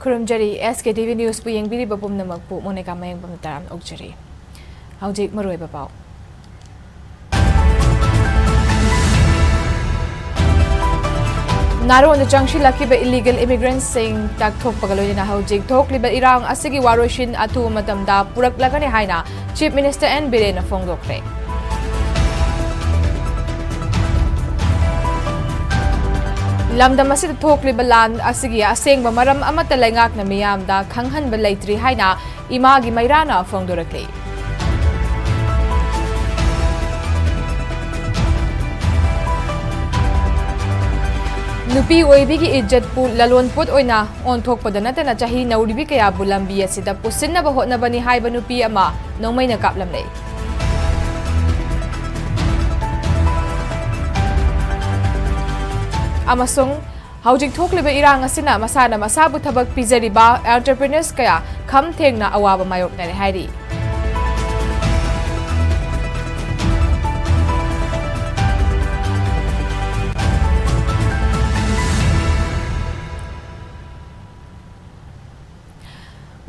Kurumjari SKTV News bu yengbiri babum namak bu moneka mayang pamataram okjari. Haujik maroi babau. Naroon the junction laki ba illegal immigrants sing takthok pagaloy na haujik thok liba irang asigi waroshin atu matamda purak lagani haina Chief Minister N Biren na fongdokre. Lamdam asid thok liba land asigi aseng ba maram amata laingak na miyamda khanghan ba laitri haina imagi mairana fongdorakle. Nupi oibigi ijat pu lalon put oina on thok padana tana chahi nauribi kaya bulambi asida pusinna ba hotna bani haiba nupi ama nongmai na kaplam lei. Amasung haujik thok liba irang asina masana masabu thabak pizariba entrepreneurs kaya kham thengna awaba mayok na hairi.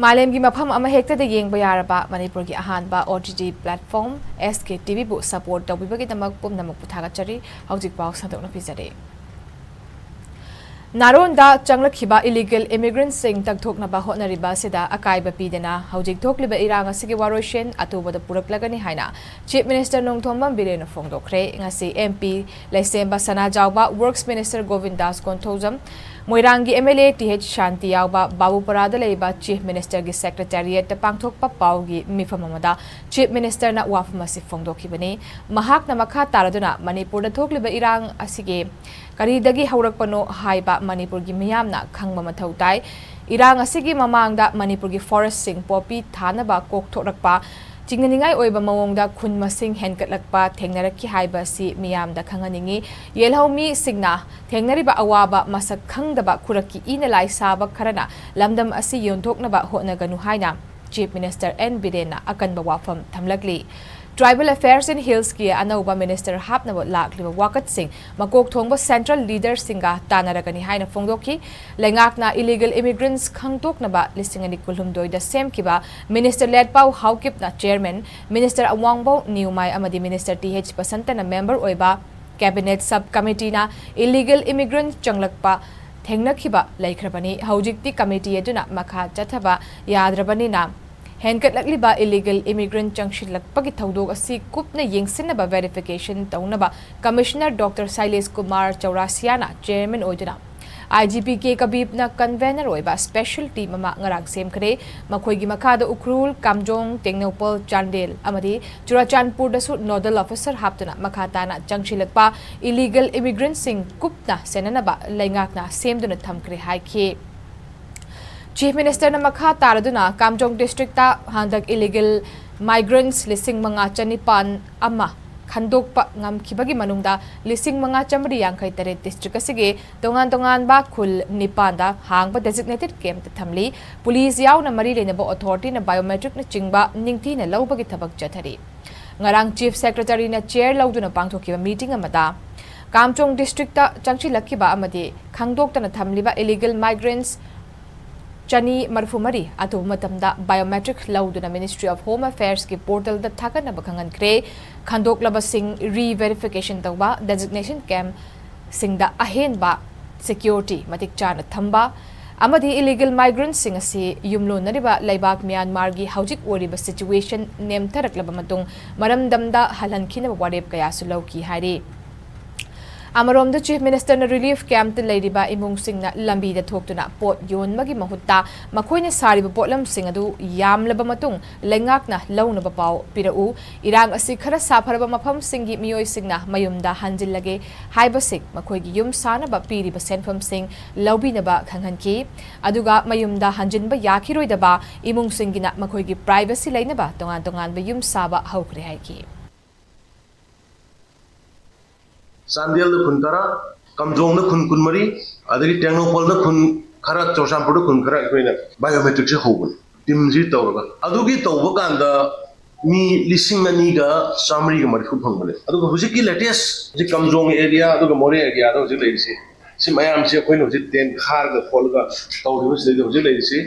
Malem gi mapham ama hekta de yeng bayaraba Manipur gi ahanba OTT platform Sktv'S bu support tawbiba gi damak pum namak puthaga chari haujik paw sadokna pizare. Naronda changlakhiba illegal immigrants sing takthokna ba hotnariba sida akaiba pidena haujik thokliba iranga sigi waroshin atubada puraklagani haina Chief Minister Nongthombam Biren fongdokre ngasi MP Laisemba Sana Jawba Works Minister Govindas Konthojam Moirangi MLA TH Shanti Yawba Babu Parada leiba Chief Minister gi Secretariat pangthokpa pawgi mifamamada Chief Minister na wafamasi fongdokhibani mahak na makha taraduna Manipur da thokliba irang asige karidagi haurakpano haiba Manipur gi miyamna khangba mathau tai irang asigi mamangda Manipur gi forest sing popi thanaba kokthorakpa chingningai oiba mawongda khun masing henkatlakpa thengnarakki haiba si miyamda khanganingi yelhomi singna thengnariba awaba masak khangdaba khuraki ina lai saba kharana lamdam asi yonthoknaba hotnaganu haina Chief Minister N Biren akanba wafam thamlakli. Tribal Affairs in Hills ki anauba Minister hapnabo lakliba wakat sing makok thongba central leader singa tanaragani haina fongdoki lengakna illegal immigrants khangtoknaba lisingani kulhumdoi da semkiba Minister led pau haukipna chairman Minister Awangbo Niumai amadi Minister TH Pasantana member oiba cabinet subcommittee na illegal immigrant changlakpa thengnakhiba laikhrabani haujikti committee aduna makha chathaba yadrabani na Henkatlakliba illegal immigrant changshilakpagi thaudok asi kupna yengsinaba verification taunaba Commissioner Dr. Sailesh Kumar Chaurasiana chairman oiduna IGP K Kabibna convener oiba special team ama ngarang semkhre makhoigi makhada ukrul kamjong tengnopal chandel amadi churachandpur dasu nodal officer haptuna makhatana changshilakpa illegal immigrant sing kupna senanaba laingakna semduna thamkre haikhe Chief Minister na makha taraduna Kamjong district ta handak illegal migrants lising mga chanipan ama khandokpa ngamkhibagi manungda lising mga chamri yangkai tare district asige tongan ba khul nipanda hangba designated camp ta thamli police yaw na mari lenaba authority na biometric na chingba ningthi na lawbagi thabak chathari ngarang chief secretary na chair lawduna pangthokiba meeting amada Kamjong district ta changchi lakhiba amadi khangdokta na thamliba illegal migrants Chani Marfumari atu matamda biometric lauduna Ministry of Home Affairs ki portal da thakana bakhangan kre khandok laba sing re-verification tawba designation camp singda ahen ba security matik chana thamba amadi illegal migrants sing asi yumlo nariba laibak Myanmar gi haujik oriba situation nemtharak laba matung maramdamda halankhina warep kaya sulauki hari Amarom the Chief Minister na relief camp te leiriba imung sing na lambi da thoktuna pot yon magi mahutta makhoina sariba potlam sing adu yamlaba matung lengak na launa ba paw pirau irang asi khara safaraba mafam singi miyoi singna mayumda hanjillage haiba sik makhoi gi yum sana ba piri ba senfam sing lawbi na ba khanghan ki aduga mayumda hanjin ba yakhiroi da ba imung singina makhoi gi privacy leina ba tongan ba yum saba haukre hai ki Sandel the Kuntara, Kamjong the Kunmari, other Tenopol the Kun Karak Choshampo Kunkara biometrics Hogan, Timzi Toga. Adugi Toga and the me listening Maniga, summary Marfu Pumble. Aduki Letis, the Kamjong area, the More area, those ladies. ꯁꯤ ꯃꯌꯥꯝꯁꯦ ꯑꯩꯈꯣꯏꯅ ꯍꯧꯖꯤꯛ ten ꯈꯥꯔꯒ ꯈꯣꯠꯂꯒ ꯇꯧꯔꯤꯕꯁꯤꯗꯩꯗ ꯍꯧꯖꯤꯛ ꯂꯩꯔꯤꯁꯤ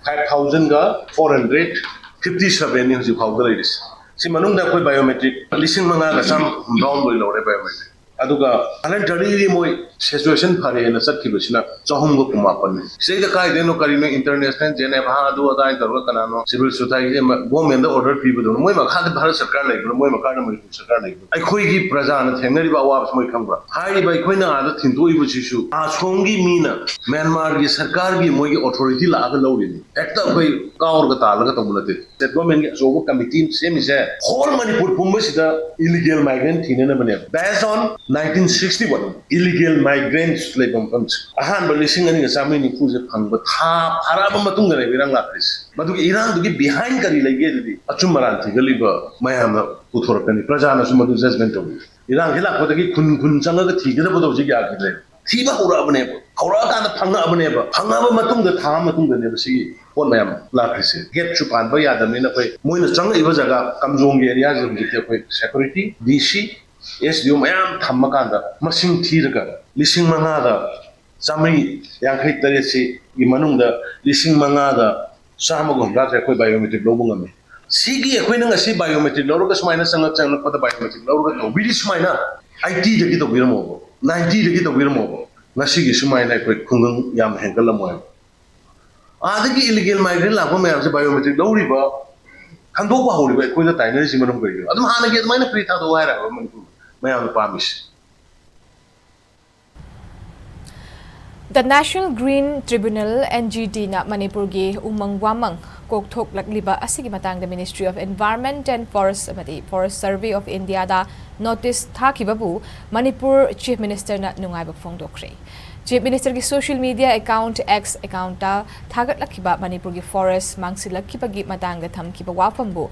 5,457 ꯅꯤ ꯍꯧꯖꯤꯛ ꯐꯥꯎꯕꯗ ꯂꯩꯔꯤꯁꯤ ꯁꯤ ꯃꯅꯨꯡꯗ ꯑꯩꯈꯣꯏ ꯕꯥꯏꯑꯣꯃꯦꯇ꯭ꯔꯤꯛ 5,459 ꯂꯧꯔꯦ ꯕꯥꯏꯑꯣꯃꯦꯇ꯭ꯔꯤꯛ ꯑꯗꯨꯒ ꯚꯂꯟꯇꯔꯤꯂꯤ ꯃꯣꯏ ꯁꯤꯆꯨꯋꯦꯁꯟ ꯐꯔꯦꯅ ꯆꯠꯈꯤꯕꯁꯤꯅ 319 ꯁꯤꯗꯩꯗ ꯀꯥꯏꯗꯩꯅꯣ ꯀꯔꯤꯅꯣ ꯏꯟꯇꯔꯅꯦꯁꯅꯦꯜ ꯖꯦꯅꯦꯚꯥ ꯑꯗꯨ ꯑꯗꯥꯏ ꯇꯧꯔꯒ ꯀꯅꯥꯅꯣ ꯁꯤꯚꯤꯜ ꯁꯣꯁꯥꯏꯇꯤ ꯒꯣꯔꯃꯦꯟꯗ ꯑꯣꯔꯗꯔ ꯄꯤꯕꯗꯣ ꯃꯣꯏ ꯃꯈꯥꯗ ꯚꯥꯔꯠ ꯁꯔꯀꯥꯔ ꯂꯩꯕ꯭ꯔꯥ ꯃꯣꯏ ꯃꯈꯥꯗ ꯃꯅꯤꯄꯨꯔ ꯁꯔꯀꯥꯔ ꯂꯩꯕ꯭ꯔꯥ ꯑꯩꯈꯣꯏꯒꯤ ꯄ꯭ꯔꯖꯥꯅ ꯊꯦꯡꯅꯔꯤꯕ ꯑꯋꯥꯕꯁꯤ ꯃꯣꯏ ꯈꯪꯕ꯭ꯔꯥ ꯍꯥꯏꯔꯤꯕ ꯑꯩꯈꯣꯏꯅ ꯑꯥꯗ ꯊꯤꯟꯗꯣꯛꯏꯕꯁꯤꯁꯨ ꯑꯁꯣꯝꯒꯤ ꯃꯤꯅ ꯃ꯭ꯌꯥꯟꯃꯥꯔꯒꯤ ꯁꯔꯀꯥꯔꯒꯤ ꯃꯣꯏꯒꯤ ꯑꯣꯊꯣꯔꯤꯇꯤ ꯂꯥꯛꯑꯒ ꯂꯧꯔꯤꯅꯤ ꯍꯦꯛꯇ ꯑꯩꯈꯣꯏ ꯀꯥꯎꯔꯒ ꯇꯥꯜꯂꯒ ꯇꯧꯕ ꯅꯠꯇꯦ ꯁ꯭ꯇꯦꯠ ꯒꯣꯔꯃꯦꯟꯒꯤ ꯑꯆꯧꯕ ꯀꯃꯤꯇꯤ ꯁꯦꯝꯃꯤꯁꯦ ꯍꯣꯜ ꯃꯅꯤꯄꯨꯔ ꯄꯨꯝꯕꯁꯤꯗ ꯏꯂꯤꯒꯦꯜ ꯃꯥꯏꯒ꯭ꯔꯦꯟ ꯊꯤꯅꯅꯕꯅꯦꯕ ꯕꯦꯁ ꯑꯣꯟ 1961 ꯏꯂꯤꯒꯦꯜ ꯃꯥꯏꯒ꯭ꯔꯦꯟꯠꯁ ꯂꯩꯕ ꯃꯐꯝꯁꯦ ꯑꯍꯥꯟꯕ 2,990 ꯐꯪꯕ ꯊꯥ ꯐꯥꯔꯛꯑꯕ ꯃꯇꯨꯡꯗꯅꯦ ꯏꯔꯥꯡ ꯂꯥꯛꯈ꯭ꯔꯤꯁꯦ ꯃꯗꯨꯒꯤ ꯏꯔꯥꯡꯗꯨꯒꯤ ꯕꯤꯍꯥꯏꯟ ꯀꯔꯤ ꯂꯩꯒꯦ ꯑꯗꯨꯗꯤ ꯑꯆꯨꯝ ꯃꯔꯥꯟ ꯊꯤꯒꯠꯂꯤꯕ ꯃꯌꯥꯝꯅ ꯄꯨꯊꯣꯔꯛꯀꯅꯤ प्रजाꯅꯁꯨ ꯃꯗꯨ ꯖꯖꯃꯦꯟ ꯇꯧꯏ ꯏꯔꯥꯡꯁꯤ ꯂꯥꯛꯄꯗꯒꯤ ꯈꯨꯟ ꯆꯪꯉꯒ ꯊꯤꯒꯗꯕꯗꯣ ꯍꯧꯖꯤꯛ ꯌꯥꯈꯤꯗ꯭ꯔꯦ ꯊꯤꯕ ꯍꯧꯔꯛꯑꯕꯅꯦꯕ ꯍꯧꯔꯛꯑꯀꯥꯟꯗ ꯐꯪꯉꯛꯑꯕꯅꯦꯕ ꯐꯪꯉꯛꯑꯕ ꯃꯇꯨꯡꯗ ꯊꯥ ꯃꯇꯨꯡꯗꯅꯦꯕ ꯁꯤꯒꯤ ꯄꯣꯠ ꯃꯌꯥꯝ ꯂꯥꯛꯈ꯭ꯔꯤꯁꯦ ꯒꯦꯠꯁꯨ ꯄꯥꯟꯕ ꯌꯥꯗꯕꯅꯤꯅ ꯑꯩꯈꯣꯏ ꯃꯣꯏꯅ ꯆꯪꯉꯛꯏꯕ ꯖꯒꯥ ꯀꯝꯖꯣꯡꯒꯤ ꯑꯦꯔꯤꯌꯥꯁꯤꯗ ꯍꯧꯖꯤꯛꯇꯤ ꯑꯩꯈꯣꯏ ꯁꯦꯀꯨꯔꯤꯇꯤ DC SDO ꯃꯌꯥꯝ ꯊꯝꯃꯀꯥꯟꯗ ꯃꯁꯤꯡ ꯊꯤꯔꯒ 5,938ꯁꯤꯒꯤ ꯃꯅꯨꯡꯗ 5,900 ꯑꯩꯈꯣꯏ ꯕꯥꯏꯑꯣꯃꯦꯇ꯭ꯔꯤꯛ ꯂꯧꯕ ꯉꯝꯃꯤ ꯁꯤꯒꯤ ꯑꯩꯈꯣꯏꯅ ꯉꯁꯤ ꯕꯥꯏꯑꯣꯃꯦꯇ꯭ꯔꯤꯛ ꯂꯧꯔꯒ ꯁꯨꯃꯥꯏꯅ ꯆꯪꯉꯛꯄꯗ ꯕꯥꯏꯑꯣꯃꯦꯇ꯭ꯔꯤꯛ ꯂꯧꯔꯒ ꯇꯧꯕꯤꯔꯤ ꯁꯨꯃꯥꯏꯅ 80ꯗꯒꯤ ꯇꯧꯕꯤꯔꯝꯃꯣꯕ 90ꯗꯒꯤ ꯇꯧꯕꯤꯔꯝꯃꯣꯕ ꯉꯁꯤꯒꯤ ꯁꯨꯃꯥꯏꯅ ꯑꯩꯈꯣꯏ ꯈꯨꯡꯒꯪ ꯌꯥꯝ ꯍꯦꯟꯒꯠꯂꯝꯃꯣꯏꯕ ꯑꯥꯗꯒꯤ ꯏꯂꯤꯒꯦꯜ ꯃꯥꯏꯒ꯭ꯔꯦꯟ ꯂꯥꯛꯄ ꯃꯌꯥꯝꯁꯦ ꯕꯥꯏꯑꯣꯃꯦꯇ꯭ꯔꯤꯛ ꯂꯧꯔꯤꯕ ꯈꯟꯗꯣꯛꯄ ꯍꯧꯔꯤꯕ ꯑꯩꯈꯣꯏꯗ ꯇꯥꯏꯅꯔꯤꯁꯤ ꯃꯔꯝ ꯀꯔꯤꯒꯤꯅꯣ ꯑꯗꯨꯝ ꯍꯥꯟꯅꯒꯤ ꯑꯗꯨꯃꯥꯏꯅ ꯐ꯭ꯔꯤ ꯊꯥꯗꯣꯛꯑꯣ ꯍꯥꯏꯔꯒ ꯃꯅꯤꯄꯨꯔ ꯃꯌꯥꯝꯅ ꯄꯥꯝꯃꯤꯁꯤ The National Green Tribunal NGT na Manipurgi umang wamang kokthok lakliba asigi matang the Ministry of Environment and Forest amadi Forest Survey of India da notice thakibabu Manipur Chief Minister na nungaiba phongdokre Chief Minister ki social media account X account ta thagat lakhiba Manipur ki forest mangsilakhiba gi matang da thamkiba wafambu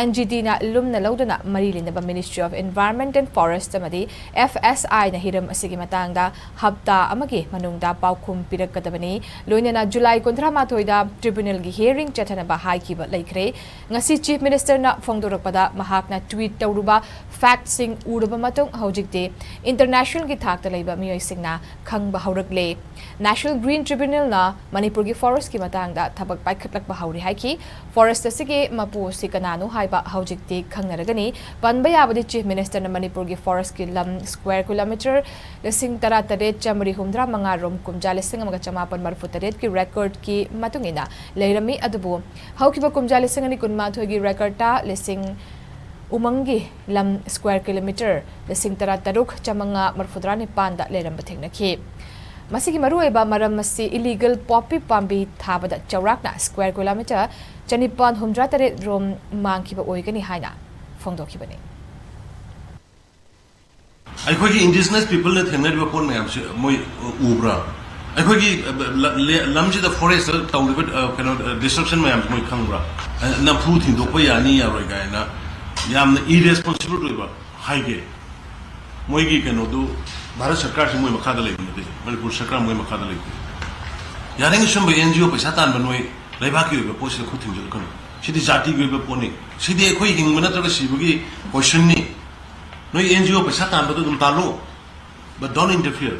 NGT na lumna lawdana marilina ba Ministry of Environment and Forest amadi FSI na hiram asigi matang da hapta amagi manungda paukhum pirakadabani loinana July 18 da tribunal gi hearing chathana ba haikiba laikre ngasi Chief Minister na phongdorakpada mahakna tweet tawruba fact sing uraba matung hojikte international gi thakta leiba miyoi singna khangba National Green Tribunal na Manipur ki forest ki matang da thabak paikhatlak ba hauri haiki forest asige mapu sikananu haiba haujikti khangnaragani panba yabadi Chief Minister na Manipur ki forest ki lam square kilometer lesing tara taret chamri humdra manga rom kumja lesing amaga chamapan marfu taret ki record ki matungina leirami adubu haukiba kumja lesing ani kunma thogi record ta lesing umangi lam square kilometer lesing tara taruk chamanga marfudra ni panda leiramba thengnaki Masigi maruiba maram masi illegal poppy pambi thabada chaurakna square kilometer chanipan humdra tare rom mangkiba oigani haina phongdokhibani ꯑꯩꯈꯣꯏꯒꯤ indigenous people ꯅ ꯊꯦꯡꯅꯔꯤꯕ ꯄꯣꯠ ꯃꯌꯥꯝꯁꯦ ꯃꯣꯏ ꯎꯕ꯭ꯔꯥ ꯑꯩꯈꯣꯏꯒꯤ ꯂꯝꯁꯤꯗ forest ꯇꯧꯔꯤꯕ ꯀꯩꯅꯣ ꯗꯤꯁꯇ꯭ꯔꯛꯁꯟ ꯃꯌꯥꯝꯁꯦ ꯃꯣꯏ ꯈꯪꯕ꯭ꯔꯥ ꯅꯝꯐꯨ ꯊꯤꯡꯗꯣꯛꯄ ꯌꯥꯅꯤ ꯌꯥꯔꯣꯏ ꯀꯥꯏꯅ ꯌꯥꯝꯅ irresponsible ꯑꯣꯏꯕ ꯍꯥꯏꯒꯦ ꯃꯣꯏꯒꯤ ꯀꯩꯅꯣꯗꯨ ꯚꯥꯔꯠ ꯁꯔꯀꯥꯔꯁꯤ ꯃꯣꯏ ꯃꯈꯥꯗ ꯂꯩꯕ ꯅꯠꯇꯦ ꯃꯅꯤꯄꯨꯔ ꯁꯔꯀꯥꯔ ꯃꯣꯏ ꯃꯈꯥꯗ ꯂꯩꯇꯦ ꯌꯥꯔꯤꯉꯩ ꯁꯨꯝꯕ NGO ꯄꯩꯁꯥ ꯇꯥꯟꯕ ꯅꯣꯏ ꯂꯩꯕꯥꯛꯀꯤ ꯑꯣꯏꯕ ꯄꯣꯠꯁꯤꯗ ꯈꯨꯠ ꯊꯤꯡꯖꯤꯜꯂꯛꯀꯅꯨ ꯁꯤꯗꯤ ꯖꯥꯇꯤꯒꯤ ꯑꯣꯏꯕ ꯄꯣꯠꯅꯤ ꯁꯤꯗꯤ ꯑꯩꯈꯣꯏ ꯍꯤꯡꯕ ꯅꯠꯇ꯭ꯔꯒ ꯁꯤꯕꯒꯤ ꯀꯣꯏꯁꯟꯅꯤ ꯅꯣꯏ NGO ꯄꯩꯁꯥ ꯇꯥꯟꯕꯗꯣ ꯑꯗꯨꯝ ꯇꯥꯜꯂꯣ but don't interfere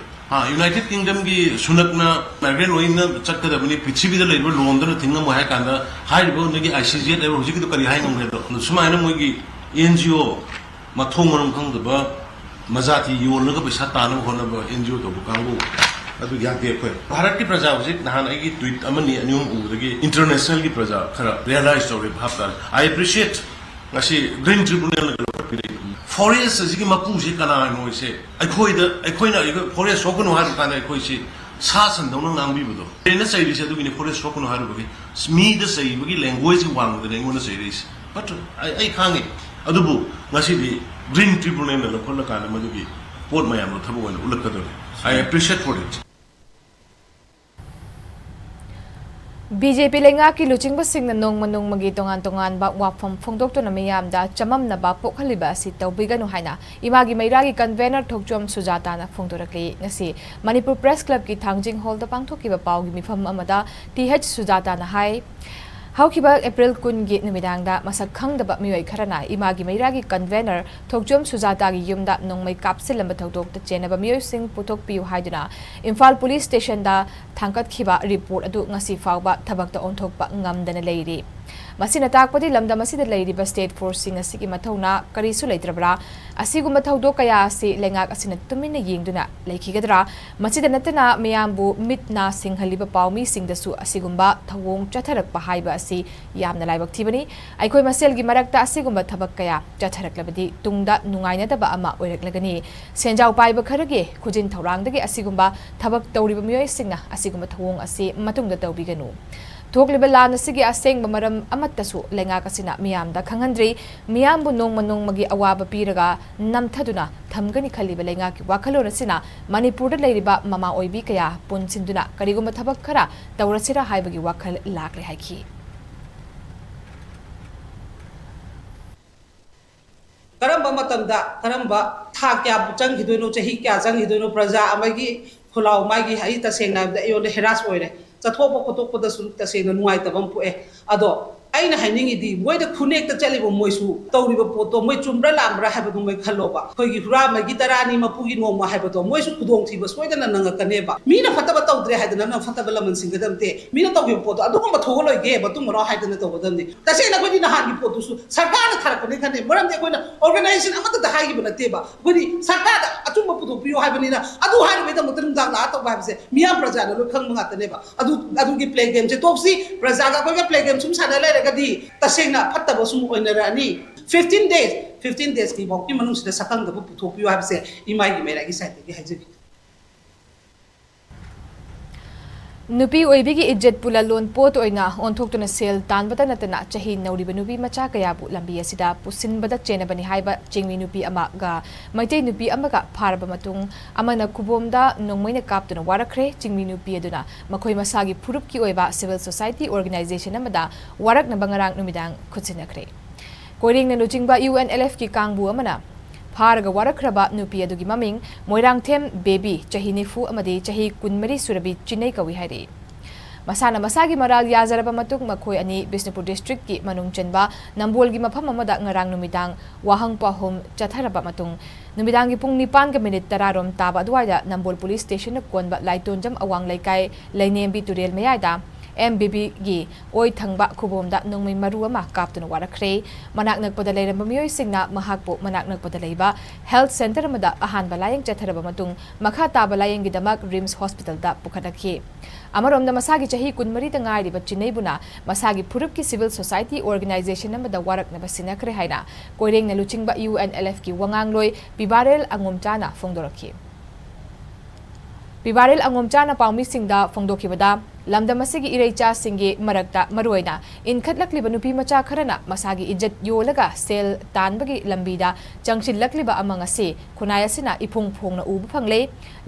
ꯌꯨꯅꯥꯏꯇꯦꯗ ꯀꯤꯡꯗꯝꯒꯤ ꯁꯨꯅꯛꯅ ꯃꯥꯏꯒ꯭ꯔꯦꯟ ꯑꯣꯏꯅ ꯆꯠꯀꯗꯕꯅꯤ ꯄ꯭ꯔꯤꯊꯤꯕꯤꯗ ꯂꯩꯔꯤꯕ ꯂꯣꯟꯗꯨꯅ ꯊꯤꯡꯉꯝꯃꯣꯏ ꯍꯥꯏ ꯀꯥꯟꯗ ꯍꯥꯏꯔꯤꯕ ꯅꯣꯏꯒꯤ ICJ ꯂꯩꯕ ꯍꯧꯖꯤꯛꯀꯤꯗꯣ ꯀꯔꯤ ꯍꯥꯏꯉꯝꯒꯦꯗꯣ ꯁꯨꯃꯥꯏꯅ ꯃꯣꯏꯒꯤ NGO ꯃꯊꯣꯡ ꯃꯔꯝ ꯈꯪꯗꯕ ꯃꯖꯥꯇꯤ ꯌꯣꯜꯂꯒ ꯄꯩꯁꯥ ꯇꯥꯅꯕ ꯍꯣꯠꯅꯕ NGO ꯇꯧꯕ ꯀꯥꯡꯕꯨ ꯑꯗꯨ ꯌꯥꯗꯦ ꯑꯩꯈꯣꯏ ꯚꯥꯔꯠꯀꯤ ꯄ꯭ꯔꯖꯥ ꯍꯧꯖꯤꯛ ꯅꯍꯥꯟ ꯑꯩꯒꯤ ꯇ꯭ꯋꯤꯠ ꯑꯃꯅꯤ ꯑꯅꯤ ꯑꯍꯨꯝ ꯎꯕꯗꯒꯤ ꯏꯟꯇꯔꯅꯦꯁꯅꯦꯜꯒꯤ ꯄ꯭ꯔꯖꯥ ꯈꯔ ꯔꯤꯌꯦꯂꯥꯏꯖ ꯇꯧꯔꯦ ꯚꯥꯞ ꯇꯥꯔꯦ ꯑꯥꯏ ꯑꯦꯄ꯭ꯔꯤꯁꯤꯌꯦꯠ ꯉꯁꯤ ꯒ꯭ꯔꯤꯟ ꯇ꯭ꯔꯤꯕꯨꯅꯦꯜꯅ ꯂꯧꯈꯠꯄꯤꯔꯛꯏ ꯐꯣꯔꯦꯁ ꯑꯁꯤꯒꯤ ꯃꯄꯨꯁꯤ ꯀꯅꯥꯅꯣꯁꯦ ꯑꯩꯈꯣꯏꯅ ꯐꯣꯔꯦꯁ ꯁꯣꯛꯀꯅꯨ ꯍꯥꯏꯕ ꯀꯥꯟꯗ ꯑꯩꯈꯣꯏꯁꯤ ꯁꯥ ꯁꯟꯗꯧꯅ ꯉꯥꯡꯕꯤꯕꯗꯣ ꯑꯩꯅ ꯆꯩꯔꯤꯁꯦ ꯑꯗꯨꯒꯤꯅꯤ ꯐꯣꯔꯦꯁ ꯁꯣꯛꯀꯅꯨ ꯍꯥꯏꯔꯨꯕꯒꯤ ꯃꯤꯗ ꯆꯩꯕꯒꯤ ꯂꯦꯡꯒ꯭ꯋꯦꯖ ꯋꯥꯡꯕꯗꯅ ꯑꯩꯉꯣꯟꯗ ꯆꯩꯔꯛꯏꯁꯦ ꯕꯠ ꯑꯩ ꯈꯥꯡꯉꯤ ꯑꯗꯨꯕꯨ ꯉꯁꯤꯗꯤ ꯒ꯭ꯔꯤꯟ ꯇ꯭ꯔꯤꯕꯨꯅꯦꯜꯅ ꯂꯧꯈꯠꯂꯀꯥꯟꯗ ꯃꯗꯨꯒꯤ ꯄꯣꯠ ꯃꯌꯥꯝꯗꯣ ꯊꯕꯛ ꯑꯣꯏꯅ ꯎꯠꯂꯛꯀꯗꯧꯔꯤ I appreciate for it BJP lenga ki luchingba singna nongma nongmagi tongan tongan ba wafam phongdoktona miyamda chamamna ba pokhaliba si tawbiganu haina imagi mairagi convener thokjom sujata na phongdorakli ngasi Manipur Press Club ki thangjing hall da pangthokiba pawgi mifam amada TH Sujata na hai ꯍꯧꯈꯤꯕ ꯑꯦꯄ꯭ꯔꯤꯜ 10ꯒꯤ ꯅꯨꯃꯤꯗꯥꯡꯗ ꯃꯁꯛ ꯈꯪꯗꯕ ꯃꯤꯑꯣꯏ ꯈꯔꯅ ꯏꯃꯥꯒꯤ ꯃꯩꯔꯥꯒꯤ convener ꯊꯣꯛꯆꯣꯝ ꯁꯨꯖꯥꯇꯥꯒꯤ ꯌꯨꯝꯗ ꯅꯣꯡꯃꯩ ꯀꯥꯞꯁꯤꯜꯂꯝꯕ ꯊꯧꯗꯣꯛꯇ ꯆꯦꯟꯅꯕ ꯃꯤꯑꯣꯏꯁꯤꯡ ꯄꯨꯊꯣꯛꯄꯤꯌꯨ ꯍꯥꯏꯗꯨꯅ ꯏꯝꯐꯥꯜ ꯄꯨꯂꯤꯁ ꯁ꯭ꯇꯦꯁꯟꯗ ꯊꯥꯡꯒꯠꯈꯤꯕ ꯔꯤꯄꯣꯔꯠ ꯑꯗꯨ ꯉꯁꯤ ꯐꯥꯎꯕ ꯊꯕꯛꯇ ꯑꯣꯟꯊꯣꯛꯄ ꯉꯝꯗꯅ ꯂꯩꯔꯤ ꯃꯁꯤꯅ ꯇꯥꯛꯄꯗꯤ ꯂꯝꯗꯝ ꯑꯁꯤꯗ ꯂꯩꯔꯤꯕ ꯁ꯭ꯇꯦꯠ ꯐꯣꯔꯁꯁꯤꯡ ꯑꯁꯤꯒꯤ ꯃꯊꯧꯅꯥ ꯀꯔꯤꯁꯨ ꯂꯩꯇ꯭ꯔꯕ꯭ꯔꯥ ꯑꯁꯤꯒꯨꯝꯕ ꯊꯧꯗꯣꯛ ꯀꯌꯥ ꯑꯁꯤ ꯂꯩꯉꯥꯛ ꯑꯁꯤꯅ ꯇꯨꯃꯤꯟꯅ ꯌꯦꯡꯗꯨꯅ ꯂꯩꯈꯤꯒꯗ꯭ꯔꯥ ꯃꯁꯤꯗ ꯅꯠꯇꯅ ꯃꯤꯌꯥꯝꯕꯨ ꯃꯤꯠ ꯅꯥ ꯁꯤꯡꯍꯜꯂꯤꯕ ꯄꯥꯎꯃꯤꯁꯤꯡꯗꯁꯨ ꯑꯁꯤꯒꯨꯝꯕ ꯊꯧꯑꯣꯡ ꯆꯠꯊꯔꯛꯄ ꯍꯥꯏꯕ ꯑꯁꯤ ꯌꯥꯝꯅ ꯂꯥꯏꯕꯛ ꯊꯤꯕꯅꯤ ꯑꯩꯈꯣꯏ ꯃꯁꯦꯜꯒꯤ ꯃꯔꯛꯇ ꯑꯁꯤꯒꯨꯝꯕ ꯊꯕꯛ ꯀꯌꯥ ꯆꯠꯊꯔꯛꯂꯕꯗꯤ ꯇꯨꯡꯗ ꯅꯨꯡꯉꯥꯏꯅꯗꯕ ꯑꯃ ꯑꯣꯏꯔꯛꯂꯒꯅꯤ ꯁꯦꯟꯖꯥꯎ ꯄꯥꯏꯕ ꯈꯔꯒꯤ ꯈꯨꯖꯤꯟ ꯊꯧꯔꯥꯡꯗꯒꯤ ꯑꯁꯤꯒꯨꯝꯕ ꯊꯕꯛ ꯇꯧꯔꯤꯕ ꯃꯤꯑꯣꯏꯁꯤꯡꯅ ꯑꯁꯤꯒꯨꯝꯕ ꯊꯧꯑꯣꯡ ꯑꯁꯤ ꯃꯇꯨꯡꯗ ꯇꯧꯕꯤꯒꯅꯨ ꯊꯣꯛꯂꯤꯕ ꯂꯥꯟ ꯑꯁꯤꯒꯤ ꯑꯁꯦꯡꯕ ꯃꯔꯝ ꯑꯃꯠꯇꯁꯨ ꯂꯩꯉꯥꯛ ꯑꯁꯤꯅ ꯃꯤꯌꯥꯝꯗ ꯈꯪꯍꯟꯗ꯭ꯔꯤ ꯃꯤꯌꯥꯝꯕꯨ ꯅꯣꯡꯃ ꯅꯣꯡꯃꯒꯤ ꯑꯋꯥꯕ ꯄꯤꯔꯒ ꯅꯝꯊꯗꯨꯅ ꯊꯝꯒꯅꯤ ꯈꯜꯂꯤꯕ ꯂꯩꯉꯥꯛꯀꯤ ꯋꯥꯈꯜꯂꯣꯟ ꯑꯁꯤꯅ ꯃꯅꯤꯄꯨꯔꯗ ꯂꯩꯔꯤꯕ ꯃꯃꯥ ꯑꯣꯏꯕꯤ ꯀꯌꯥ ꯄꯨꯟꯁꯤꯟꯗꯨꯅ ꯀꯔꯤꯒꯨꯝꯕ ꯊꯕꯛ ꯈꯔ ꯇꯧꯔꯁꯤꯔꯥ ꯍꯥꯏꯕꯒꯤ ꯋꯥꯈꯜ ꯂꯥꯛꯂꯦ ꯍꯥꯏꯈꯤ ꯀꯔꯝꯕ ꯃꯇꯝꯗ ꯀꯔꯝꯕ ꯊꯥ ꯀꯌꯥ ꯆꯪꯈꯤꯗꯣꯏꯅꯣ ꯆꯍꯤ ꯀꯌꯥ ꯆꯪꯈꯤꯗꯣꯏꯅꯣ ꯄ꯭ꯔꯖꯥ ꯑꯃꯒꯤ ꯈꯨꯜꯂꯥꯎ ꯃꯥꯒꯤ ꯑꯩ ꯇꯁꯦꯡꯅ ꯍꯥꯏꯕꯗ ꯑꯩꯉꯣꯟꯗ ꯍꯦꯔꯥꯁ ꯑꯣꯏꯔꯦ ꯆꯠꯊꯣꯛꯄ ꯈꯣꯠꯇꯣꯛꯄꯗꯁꯨ ꯇꯁꯦꯡꯅ ꯅꯨꯡꯉꯥꯏꯇꯕ ꯑꯃ ꯄꯣꯛꯑꯦ ꯑꯗꯣ ꯑꯩꯅ ꯍꯥꯏꯅꯤꯡꯉꯤꯗꯤ ꯃꯣꯏꯗ ꯈꯨꯅꯦꯛꯇ ꯆꯠꯂꯤꯕ ꯃꯣꯏꯁꯨ ꯇꯧꯔꯤꯕ ꯄꯣꯠꯇꯣ ꯃꯣꯏ ꯆꯨꯝꯕ꯭ꯔꯥ ꯂꯥꯟꯕ꯭ꯔꯥ ꯍꯥꯏꯕꯗꯣ ꯃꯣꯏ ꯈꯜꯂꯣꯕ ꯑꯩꯈꯣꯏꯒꯤ ꯍꯨꯔꯥꯟꯕꯒꯤ ꯇꯔꯥꯅꯤ ꯃꯄꯨꯒꯤ ꯅꯣꯡꯃ ꯍꯥꯏꯕꯗꯣ ꯃꯣꯏꯁꯨ ꯈꯨꯗꯣꯡꯊꯤꯕ ꯁꯣꯏꯗꯅ ꯅꯪꯉꯛꯀꯅꯦꯕ ꯃꯤꯅ ꯐꯠꯇꯕ ꯇꯧꯗ꯭ꯔꯦ ꯍꯥꯏꯗꯅ ꯅꯪ ꯐꯠꯇꯕ ꯂꯃꯟ ꯁꯤꯡꯒꯗꯕꯅꯦ ꯃꯤꯅ ꯇꯧꯈꯤꯕ ꯄꯣꯠꯇꯣ ꯑꯗꯨꯒꯨꯝꯕ ꯊꯣꯛꯍꯜꯂꯣꯏꯒꯦ ꯃꯇꯨꯡ ꯃꯅꯥꯎ ꯍꯥꯏꯗꯅ ꯇꯧꯒꯗꯕꯅꯤ ꯇꯁꯦꯡꯅ ꯑꯩꯈꯣꯏꯗꯤ ꯅꯍꯥꯟꯒꯤ ꯄꯣꯠꯇꯨꯁꯨ ꯁꯔꯀꯥꯔꯅ ꯊꯥꯔꯛꯄꯅꯤ ꯈꯟꯗꯦ ꯃꯔꯝꯗꯤ ꯑꯩꯈꯣꯏꯅ ꯑꯣꯔꯒꯅꯥꯏꯖꯦꯁꯟ ꯑꯃꯠꯇꯗ ꯍꯥꯏꯈꯤꯕ ꯅꯠꯇꯦꯕ ꯑꯩꯈꯣꯏꯗꯤ ꯁꯔꯀꯥꯔꯗ ꯑꯆꯨꯝꯕ ꯄꯨꯊꯣꯛꯄꯤꯌꯨ ꯍꯥꯏꯕꯅꯤꯅ ꯑꯗꯨ ꯍꯥꯏꯔꯤꯕꯒꯤꯗꯃꯛꯇ ꯅꯨꯡꯗꯥꯡ ꯂꯥꯛꯑ ꯇꯧꯕ ꯍꯥꯏꯕꯁꯦ ꯃꯤꯌꯥꯝ ꯄ꯭ꯔꯖꯥꯅ ꯂꯣꯏ ꯈꯪꯕ ꯉꯥꯛꯇꯅꯦꯕ ꯑꯗꯨꯒꯤ ꯄ꯭ꯂꯦ ꯒꯦꯝꯁꯦ ꯇꯣꯛꯁꯤ ꯄ꯭ꯔꯖꯥꯒ ꯑꯩꯈꯣꯏꯒ ꯄ꯭ꯂꯦ ꯒꯦꯝ ꯁꯨꯝ ꯁꯥꯟꯅ ꯂꯩꯔꯒꯗꯤ ꯇꯁꯦꯡꯅ ꯐꯠꯇꯕ ꯁꯨꯝ ꯑꯣꯏꯅꯔꯛꯑꯅꯤ 15 days ꯐꯥꯎꯒꯤ ꯃꯅꯨꯡꯁꯤꯗ ꯁꯛꯈꯪꯗꯕ ꯄꯨꯊꯣꯛꯄꯤꯌꯨ ꯍꯥꯏꯕꯁꯦ ꯏꯃꯥꯒꯤ ꯃꯩꯔꯥꯒꯤ ꯁꯥꯏꯠꯇꯒꯤ ꯍꯥꯏꯖꯒꯦ ꯅꯨꯄꯤ ꯑꯣꯏꯕꯤꯒꯤ ꯏज्ꯖꯠ ꯄꯨꯂꯂꯣꯟ ꯄꯣꯠ ꯑꯣꯏꯅ ꯑꯣꯟꯊꯣꯛꯇꯨꯅ ꯁꯦꯜ ꯇꯥꯟꯕꯇ ꯅꯠꯇꯅ ꯆꯍꯤ ꯅꯧꯔꯤꯕ ꯅꯨꯄꯤ ꯃꯆꯥ ꯀꯌꯥꯕꯨ ꯂꯝꯕꯤ ꯑꯁꯤꯗ ꯄꯨꯁꯤꯟꯕꯗ ꯆꯦꯟꯅꯕꯅꯤ ꯍꯥꯏꯕ ꯆꯤꯡꯃꯤ ꯅꯨꯄꯤ ꯑꯃꯒ ꯃꯩꯇꯩ ꯅꯨꯄꯤ ꯑꯃꯒ ꯐꯥꯔꯕ ꯃꯇꯨꯡ ꯑꯃꯅ ꯈꯨꯕꯣꯝꯗ ꯅꯣꯡꯃꯩꯅ ꯀꯥꯞꯇꯨꯅ ꯋꯥꯔꯛꯈ꯭ꯔꯦ ꯆꯤꯡꯃꯤ ꯅꯨꯄꯤ ꯑꯗꯨꯅ ꯃꯈꯣꯏ ꯃꯁꯥꯒꯤ ꯐꯨꯔꯨꯞꯀꯤ ꯑꯣꯏꯕ ꯁꯤꯚꯤꯜ ꯁꯣꯁꯥꯏꯇꯤ ꯑꯣꯔꯒꯅꯥꯏꯖꯦꯁꯟ ꯑꯃꯗ ꯋꯥꯔꯛꯅꯕ ꯉꯔꯥꯡ ꯅꯨꯃꯤꯗꯥꯡ ꯈꯨꯠꯁꯤꯟꯅꯈ꯭ꯔꯦ ꯀꯣꯏꯔꯦꯡꯅ ꯂꯨꯆꯤꯡꯕ UNLFꯀꯤ ꯀꯥꯡꯕꯨ ꯑꯃꯅ ꯐꯥꯔꯒ ꯋꯥꯔꯛꯈ꯭ꯔꯕ ꯅꯨꯄꯤ ꯑꯗꯨꯒꯤ ꯃꯃꯤꯡ ꯃꯣꯏꯔꯥꯡꯊꯦꯝ ꯕꯦꯕꯤ ꯆꯍꯤ 90 ꯑꯃꯗꯤ ꯆꯍꯤ 24 ꯁꯨꯔꯕꯤ ꯆꯤꯅꯩ ꯀꯧꯏ ꯍꯥꯏꯔꯤ ꯃꯁꯥꯅ ꯃꯁꯥꯒꯤ ꯃꯔꯥꯜ ꯌꯥꯖꯔꯕ ꯃꯇꯨꯡ ꯃꯈꯣꯏ ꯑꯅꯤ ꯕꯤꯁꯅꯨꯄꯨꯔ ꯗꯤꯁꯇ꯭ꯔꯤꯛꯀꯤ ꯃꯅꯨꯡ ꯆꯟꯕ ꯅꯝꯕꯣꯜꯒꯤ ꯃꯐꯝ ꯑꯃꯗ ꯉꯔꯥꯡ ꯅꯨꯃꯤꯗꯥꯡ ꯋꯥꯍꯪ ꯄꯥꯎꯍꯨꯝ ꯆꯠꯊꯔꯕ ꯃꯇꯨꯡ ꯅꯨꯃꯤꯗꯥꯡꯒꯤ ꯄꯨꯡ 9:10 ꯔꯣꯝ ꯇꯥꯕ ꯑꯗꯨꯋꯥꯏꯗ ꯅꯝꯕꯣꯜ ꯄꯨꯂꯤꯁ ꯁ꯭ꯇꯦꯁꯟꯅ ꯀꯣꯟꯕ ꯂꯥꯏꯇꯣꯟꯖꯝ ꯑꯋꯥꯡ ꯂꯩꯀꯥꯏ ꯂꯩꯅꯦꯝꯕꯤ ꯇꯨꯔꯦꯜ ꯃꯌꯥꯏꯗ MBBꯒꯤ ꯑꯣꯏ ꯊꯪꯕ ꯈꯨꯕꯣꯝꯗ ꯅꯣꯡꯃꯩ ꯃꯔꯨ ꯑꯃ ꯀꯥꯞꯇꯨꯅ ꯋꯥꯔꯛꯈ꯭ꯔꯦ ꯃꯅꯥꯛ ꯅꯛꯄꯗ ꯂꯩꯔꯝꯕ ꯃꯤꯑꯣꯏꯁꯤꯡꯅ ꯃꯍꯥꯛꯄꯨ ꯃꯅꯥꯛ ꯅꯛꯄꯗ ꯂꯩꯕ ꯍꯦꯜꯊ ꯁꯦꯟꯇꯔ ꯑꯃꯗ ꯑꯍꯥꯟꯕ ꯂꯥꯌꯦꯡ ꯆꯠꯊꯔꯕ ꯃꯇꯨꯡ ꯃꯈꯥ ꯇꯥꯕ ꯂꯥꯌꯦꯡꯒꯤꯗꯃꯛ ꯔꯤꯝꯁ ꯍꯣꯁꯄꯤꯇꯥꯜꯗ ꯄꯨꯈꯠꯂꯛꯈꯤ ꯑꯃꯔꯣꯝꯗ ꯃꯁꯥꯒꯤ ꯆꯍꯤ 24ꯗ ꯉꯥꯏꯔꯤꯕ ꯆꯤꯅꯩꯕꯨꯅ ꯃꯁꯥꯒꯤ ꯐꯨꯔꯨꯞꯀꯤ ꯁꯤꯚꯤꯜ ꯁꯣꯁꯥꯏꯇꯤ ꯑꯣꯔꯒꯅꯥꯏꯖꯦꯁꯟ ꯑꯃꯗ ꯋꯥꯔꯛꯅꯕ ꯁꯤꯟꯅꯈ꯭ꯔꯦ ꯍꯥꯏꯅ ꯀꯣꯏꯔꯦꯡꯅ ꯂꯨꯆꯤꯡꯕ UNLFꯀꯤ ꯋꯥꯉꯥꯡꯂꯣꯏ ꯄꯤꯕꯥꯔꯦꯜ ꯑꯉꯣꯝꯆꯥꯅ ꯐꯣꯡꯗꯣꯔꯛꯈꯤ ꯄꯤꯕꯥꯔꯦꯜ ꯑꯉꯣꯝꯆꯥꯅ ꯄꯥꯎꯃꯤꯁꯤꯡꯗ ꯐꯣꯡꯗꯣꯛꯈꯤꯕꯗ ꯂꯝꯗꯝ ꯑꯁꯤꯒꯤ ꯏꯔꯩꯆꯥꯁꯤꯡꯒꯤ ꯃꯔꯛꯇ ꯃꯔꯨꯑꯣꯏꯅ ꯏꯟꯈꯠꯂꯛꯂꯤꯕ ꯅꯨꯄꯤ ꯃꯆꯥ ꯈꯔꯅ ꯃꯁꯥꯒꯤ ꯏज्ꯖꯠ ꯌꯣꯜꯂꯒ ꯁꯦꯜ ꯇꯥꯟꯕꯒꯤ ꯂꯝꯕꯤꯗ ꯆꯪꯁꯤꯜꯂꯛꯂꯤꯕ ꯑꯃ ꯉꯁꯤ ꯈꯨꯟꯅꯥꯏ ꯑꯁꯤꯅ ꯏꯐꯣꯡ ꯐꯣꯡꯅ ꯎꯕ ꯐꯪꯂꯦ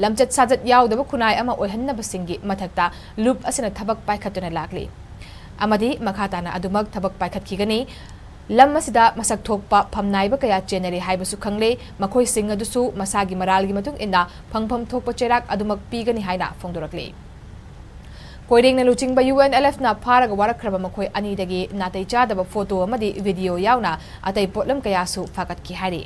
ꯂꯝꯆꯠ ꯁꯥꯖꯠ ꯌꯥꯎꯗꯕ ꯈꯨꯟꯅꯥꯏ ꯑꯃ ꯑꯣꯏꯍꯟꯅꯕꯁꯤꯡꯒꯤ ꯃꯊꯛꯇ ꯂꯨꯞ ꯑꯁꯤꯅ ꯊꯕꯛ ꯄꯥꯏꯈꯠꯇꯨꯅ ꯂꯥꯛꯂꯤ ꯑꯃꯗꯤ ꯃꯈꯥ ꯇꯥꯅ ꯑꯗꯨꯃꯛ ꯊꯕꯛ ꯄꯥꯏꯈꯠꯈꯤꯒꯅꯤ ꯂꯝ ꯑꯁꯤꯗ ꯃꯁꯛ ꯊꯣꯛꯄ ꯐꯝꯅꯥꯏꯕ ꯀꯌా ꯆꯦꯟꯅꯔꯦ ꯍꯥꯏꯕꯁꯨ ꯈꯪꯂꯦ ꯃꯈꯣꯏꯁꯤꯡ ꯑꯗꯨꯁꯨ ꯃꯁꯥꯒꯤ ꯃꯔꯥꯜꯒꯤ ꯃꯇꯨꯡ ꯏꯟꯅ ꯐꯪꯐꯝ ꯊꯣꯛꯄ ꯆꯩꯔꯥꯛ ꯑꯗꯨꯃꯛ ꯄꯤꯒꯅꯤ ꯍꯥꯏꯅ ꯐꯣꯡꯗꯣꯔꯛꯂꯤ ꯀꯣꯏꯔꯦꯡꯅ ꯂꯨꯆꯤꯡꯕ UNLFꯅ ꯐꯥꯔꯒ ꯋꯥꯔꯛꯈ꯭ꯔꯕ ꯃꯈꯣꯏ ꯑꯅꯤꯗꯒꯤ ꯅꯥꯇꯩ ꯆꯥꯗꯕ ꯐꯣꯇꯣ ꯑꯃꯗꯤ ꯚꯤꯗꯤꯑꯣ ꯌꯥꯎꯅ ꯑꯇꯩ ꯄꯣꯠꯂꯝ ꯀꯌꯥꯁꯨ ꯐꯥꯒꯠꯈꯤ ꯍꯥꯏꯔꯤ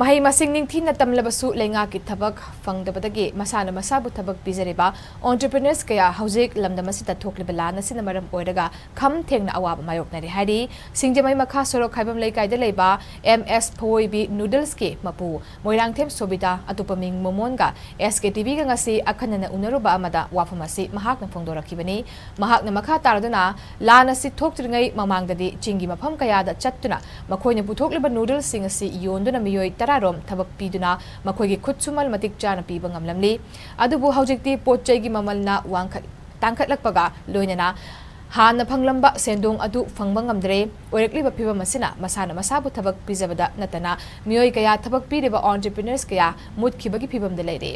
ꯃꯍꯩ ꯃꯁꯤꯡ ꯅꯤꯡꯊꯤꯅ ꯇꯝꯂꯕꯁꯨ ꯂꯩꯉꯥꯛꯀꯤ ꯊꯕꯛ ꯐꯪꯗꯕꯗꯒꯤ ꯃꯁꯥꯅ ꯃꯁꯥꯕꯨ ꯊꯕꯛ ꯄꯤꯖꯔꯤꯕ ꯑꯣꯟꯇꯔꯄ꯭ꯔꯤꯅꯔꯁ ꯀꯌꯥ ꯍꯧꯖꯤꯛ ꯂꯝꯗꯝ ꯑꯁꯤꯗ ꯊꯣꯛꯂꯤꯕ ꯂꯥꯟ ꯑꯁꯤꯅ ꯃꯔꯝ ꯑꯣꯏꯔꯒ ꯈꯝ ꯊꯦꯡꯅ ꯑꯋꯥꯕ ꯃꯥꯌꯣꯛꯅꯔꯤ ꯍꯥꯏꯔꯤ ꯁꯤꯡꯖꯃꯩ ꯃꯈꯥ ꯁꯣꯔꯣꯛ ꯈꯥꯏꯕꯝ ꯂꯩꯀꯥꯏꯗ ꯂꯩꯕ MS ꯐꯋꯣꯏꯕꯤ ꯅꯨꯗꯜꯁꯀꯤ ꯃꯄꯨ ꯃꯣꯏꯔꯥꯡꯊꯦꯝ ꯁꯣꯕꯤꯇꯥ ꯑꯇꯣꯞꯄ ꯃꯤꯡ ꯃꯣꯃꯣꯟꯒ SKTVꯒ ꯉꯁꯤ ꯑꯈꯟꯅꯅ ꯎꯅꯔꯨꯕ ꯑꯃꯗ ꯋꯥꯐꯝ ꯑꯁꯤ ꯃꯍꯥꯛꯅ ꯐꯣꯡꯗꯣꯔꯛꯈꯤꯕꯅꯤ ꯃꯍꯥꯛꯅ ꯃꯈꯥ ꯇꯥꯔꯗꯨꯅ ꯂꯥꯟ ꯑꯁꯤ ꯊꯣꯛꯇ꯭ꯔꯤꯉꯩ ꯃꯃꯥꯡꯗꯗꯤ ꯆꯤꯡꯒꯤ ꯃꯐꯝ ꯀꯌꯥꯗ ꯆꯠꯇꯨꯅ ꯃꯈꯣꯏꯅ ꯄꯨꯊꯣꯛꯂꯤꯕ ꯅꯨꯗꯜꯁꯤꯡ ꯑꯁꯤ ꯌꯣꯟꯗꯨꯅ ꯃꯤꯑꯣꯏ 10 ꯔꯣꯝ ꯊꯕꯛ ꯄꯤꯗꯨꯅ ꯃꯈꯣꯏꯒꯤ ꯈꯨꯠꯁꯨꯃꯜ ꯃꯇꯤꯛ ꯆꯥꯅ ꯄꯤꯕ ꯉꯝꯂꯝꯂꯤ ꯑꯗꯨꯕꯨ ꯍꯧꯖꯤꯛꯇꯤ ꯄꯣꯠꯆꯩꯒꯤ ꯃꯃꯜꯅ ꯇꯥꯡꯈꯠꯂꯛꯄꯒ ꯂꯣꯏꯅꯅ ꯍꯥꯟꯅ ꯐꯪꯂꯝꯕ ꯁꯦꯟꯗꯣꯡ ꯑꯗꯨ ꯐꯪꯕ ꯉꯝꯗ꯭ꯔꯦ ꯑꯣꯏꯔꯛꯂꯤꯕ ꯐꯤꯚꯝ ꯑꯁꯤꯅ ꯃꯁꯥꯅ ꯃꯁꯥꯕꯨ ꯊꯕꯛ ꯄꯤꯖꯕꯗ ꯅꯠꯇꯅ ꯃꯤꯑꯣꯏ ꯀꯌꯥ ꯊꯕꯛ ꯄꯤꯔꯤꯕ ꯑꯣꯟꯇꯔꯄ꯭ꯔꯤꯅꯔꯁ ꯀꯌꯥ ꯃꯨꯠꯈꯤꯕꯒꯤ ꯐꯤꯚꯝꯗ ꯂꯩꯔꯦ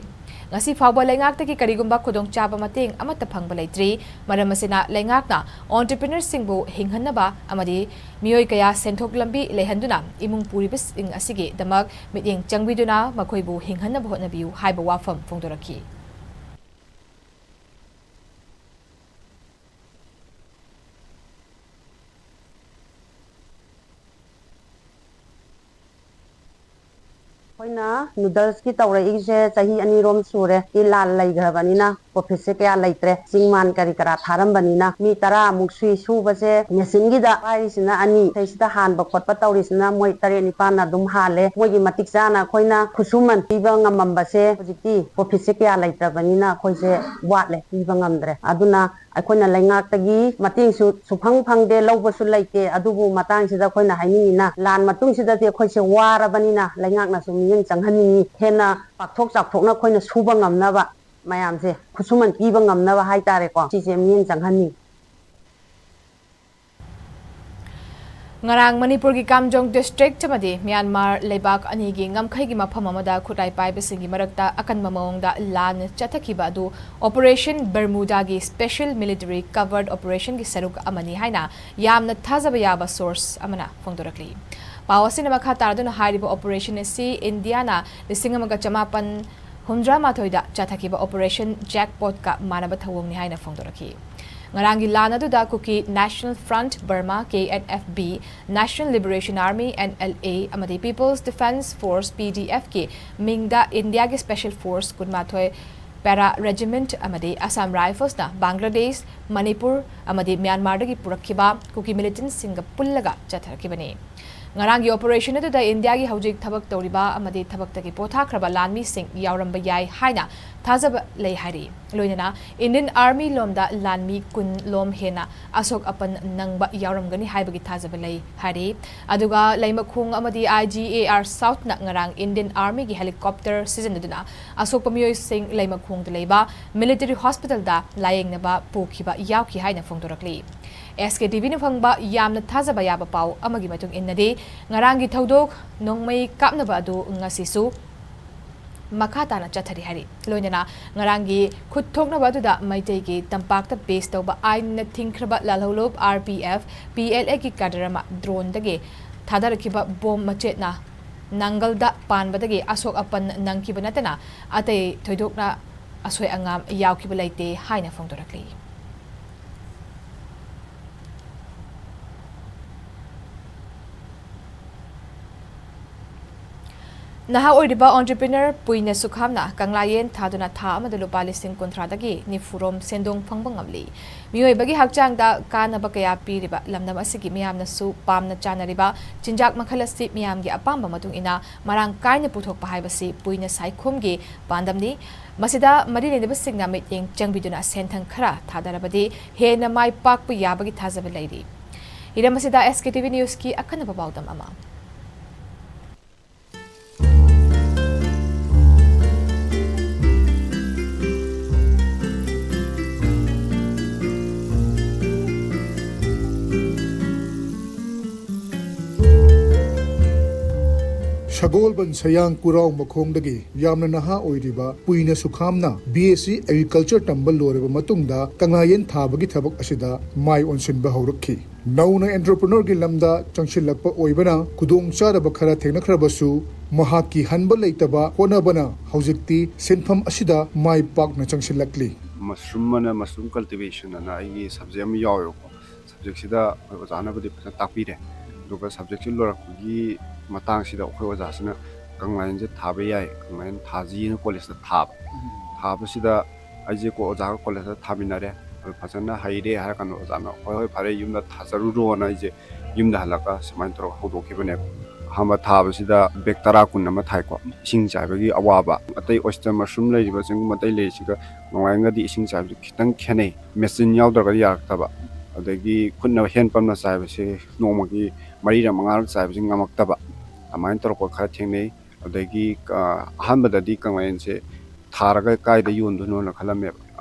ngasi fawba leingakta karigumba khudongchaba mateng amata phangba leitri maram asina leingakna entrepreneurs singbu hinghanaba amadi miyoi kaya senthok lambi lehanduna imung puribis ing asige damak mityeng changbiduna makhoibu hinghanaba hotnabiu haiba wafam phongdoraki Hoina noodles ki tawraise chahi anirom sure ki lal laigrabanina profit se kya laitre singman kari kara tharambanina mi tara muksui subase machine gi da paisina ani thaisida han ba khotpa tawrisina moi tare nipan na dum hale moi gi matik jana khoina khusuman piba ngamambase hojiti profit se kya laitrabanina khoise watle piba ngamdre aduna akhona laingak tagi mating su suphang phangde lawbasu laite adubu matang sida khoina hainina lan matung sida te khoise warabanina laingak na sum yin changhani hena pakthok chakthokna khoina suba ngamnaba mayamse khusuman piba ngamnaba haitare ko chise min changhani ngarang Manipur gi Kamjong district chamadi Myanmar lebak ani gi ngamkhai gi mafam amada khutai pai bisingi marakta akan mamong da lan chathakhiba du operation Bermuda gi special military covered operation gi saruk amani haina yamna thajaba yaba source amana phongdorakli pawasina makha tarduna hariba operation si Indiana lisingamaga chamapan humdra mathoida chathakhiba operation jackpot ka manaba thawong ni haina phongdoraki ngarangi lana du da kuki National Front Burma KNFB National Liberation Army NLA amadi People's Defense Force PDF ki mingda India gi Special Force kunmathoi Para Regiment amadi Assam Rifles na Bangladesh Manipur amadi Myanmar dagi purakhiba kuki militant singa pullaga chatharkibani ngarangi operation adu da India gi hojik thabak toriba amadi thabak tagi pothakraba lanmi sing yauramba yai haina thajaba lei hari loinana Indian Army lomda lanmi kun lom hena asok apan nangba yauramgani haibagi thajaba lei hari aduga leimakhung amadi IGAR South na ngarang Indian Army gi helicopter season duna asok pamioi sing leimakhung de leiba military hospital da layengnaba pokhiba yauki haina phongdorakli SKTV na phangba yamna thajaba yaba pau amagi matung innadi ngarangi thodok nongmai kapnaba adu ngasisu makata na chathari hari loinana ngarangi khutthoknaba adu da maitei gi tampakta base tawba ain na thingkraba lalholop RPF PLA ki kadarama drone dage thadarakhiba bom machetna nangalda panbadagi asok apan nangkiba natana atei thoidokna asoi angam yaukiba laite haina phongdorakli Naha oiriba entrepreneur puina sukhamna kanglayen thaduna tha amada lupa lising kontradagi ni furom sendong phangbang amli mioi bagi hakchang da kana bakaya piriba lamnam asigi miyamna su pamna chanariba chinjak makhalasi miyam gi apamba matung ina marang kaina puthok pahaibasi puina saikhom gi pandamni masida marile ne basingna meeting changbiduna senthang khara thadarabadi he na mai pak pu yabagi thajaba leiri ira masida SKTV news ki akhana babaudam ama Shagolban sayang kurao makhongdagi yamna naha oiriba puina sukhamna BSc Agriculture tambal loreba matungda kanglayen thabagi thabak asida mai onsinba haurakhi nauna entrepreneur gi lamda changshilakpa oibana kudong charaba khara thengnakhrabasu mahaki hanba leitaba honabana haujikti senpham asida mai pakna changshilakli mushroom cultivation na ai subject yawo subject sida ojana budi takpire duga subject lorakgi matang sida khoi ojasna kanglain je thabe yai kanglain thaji na college da thaba sida aije ko oja college da thabinare phasana haire har kan ojana hoi phare yumda thajaru ro na aije yumda halaka samain tro hodokibane hama thaba sida bektara kun ma thai ko sing chaibagi awaba atai oyster mushroom leiba jing matai leisiga nongainga di sing chaib khitang khene machine yaudra ga yaktaba adagi khunna hen pamna chaib se nomagi mari ra mangar chaib jing ngamaktaba amain tor ko kha thengnei adagi ahanbada di kanglain se tharaga kaida yondu no na khalame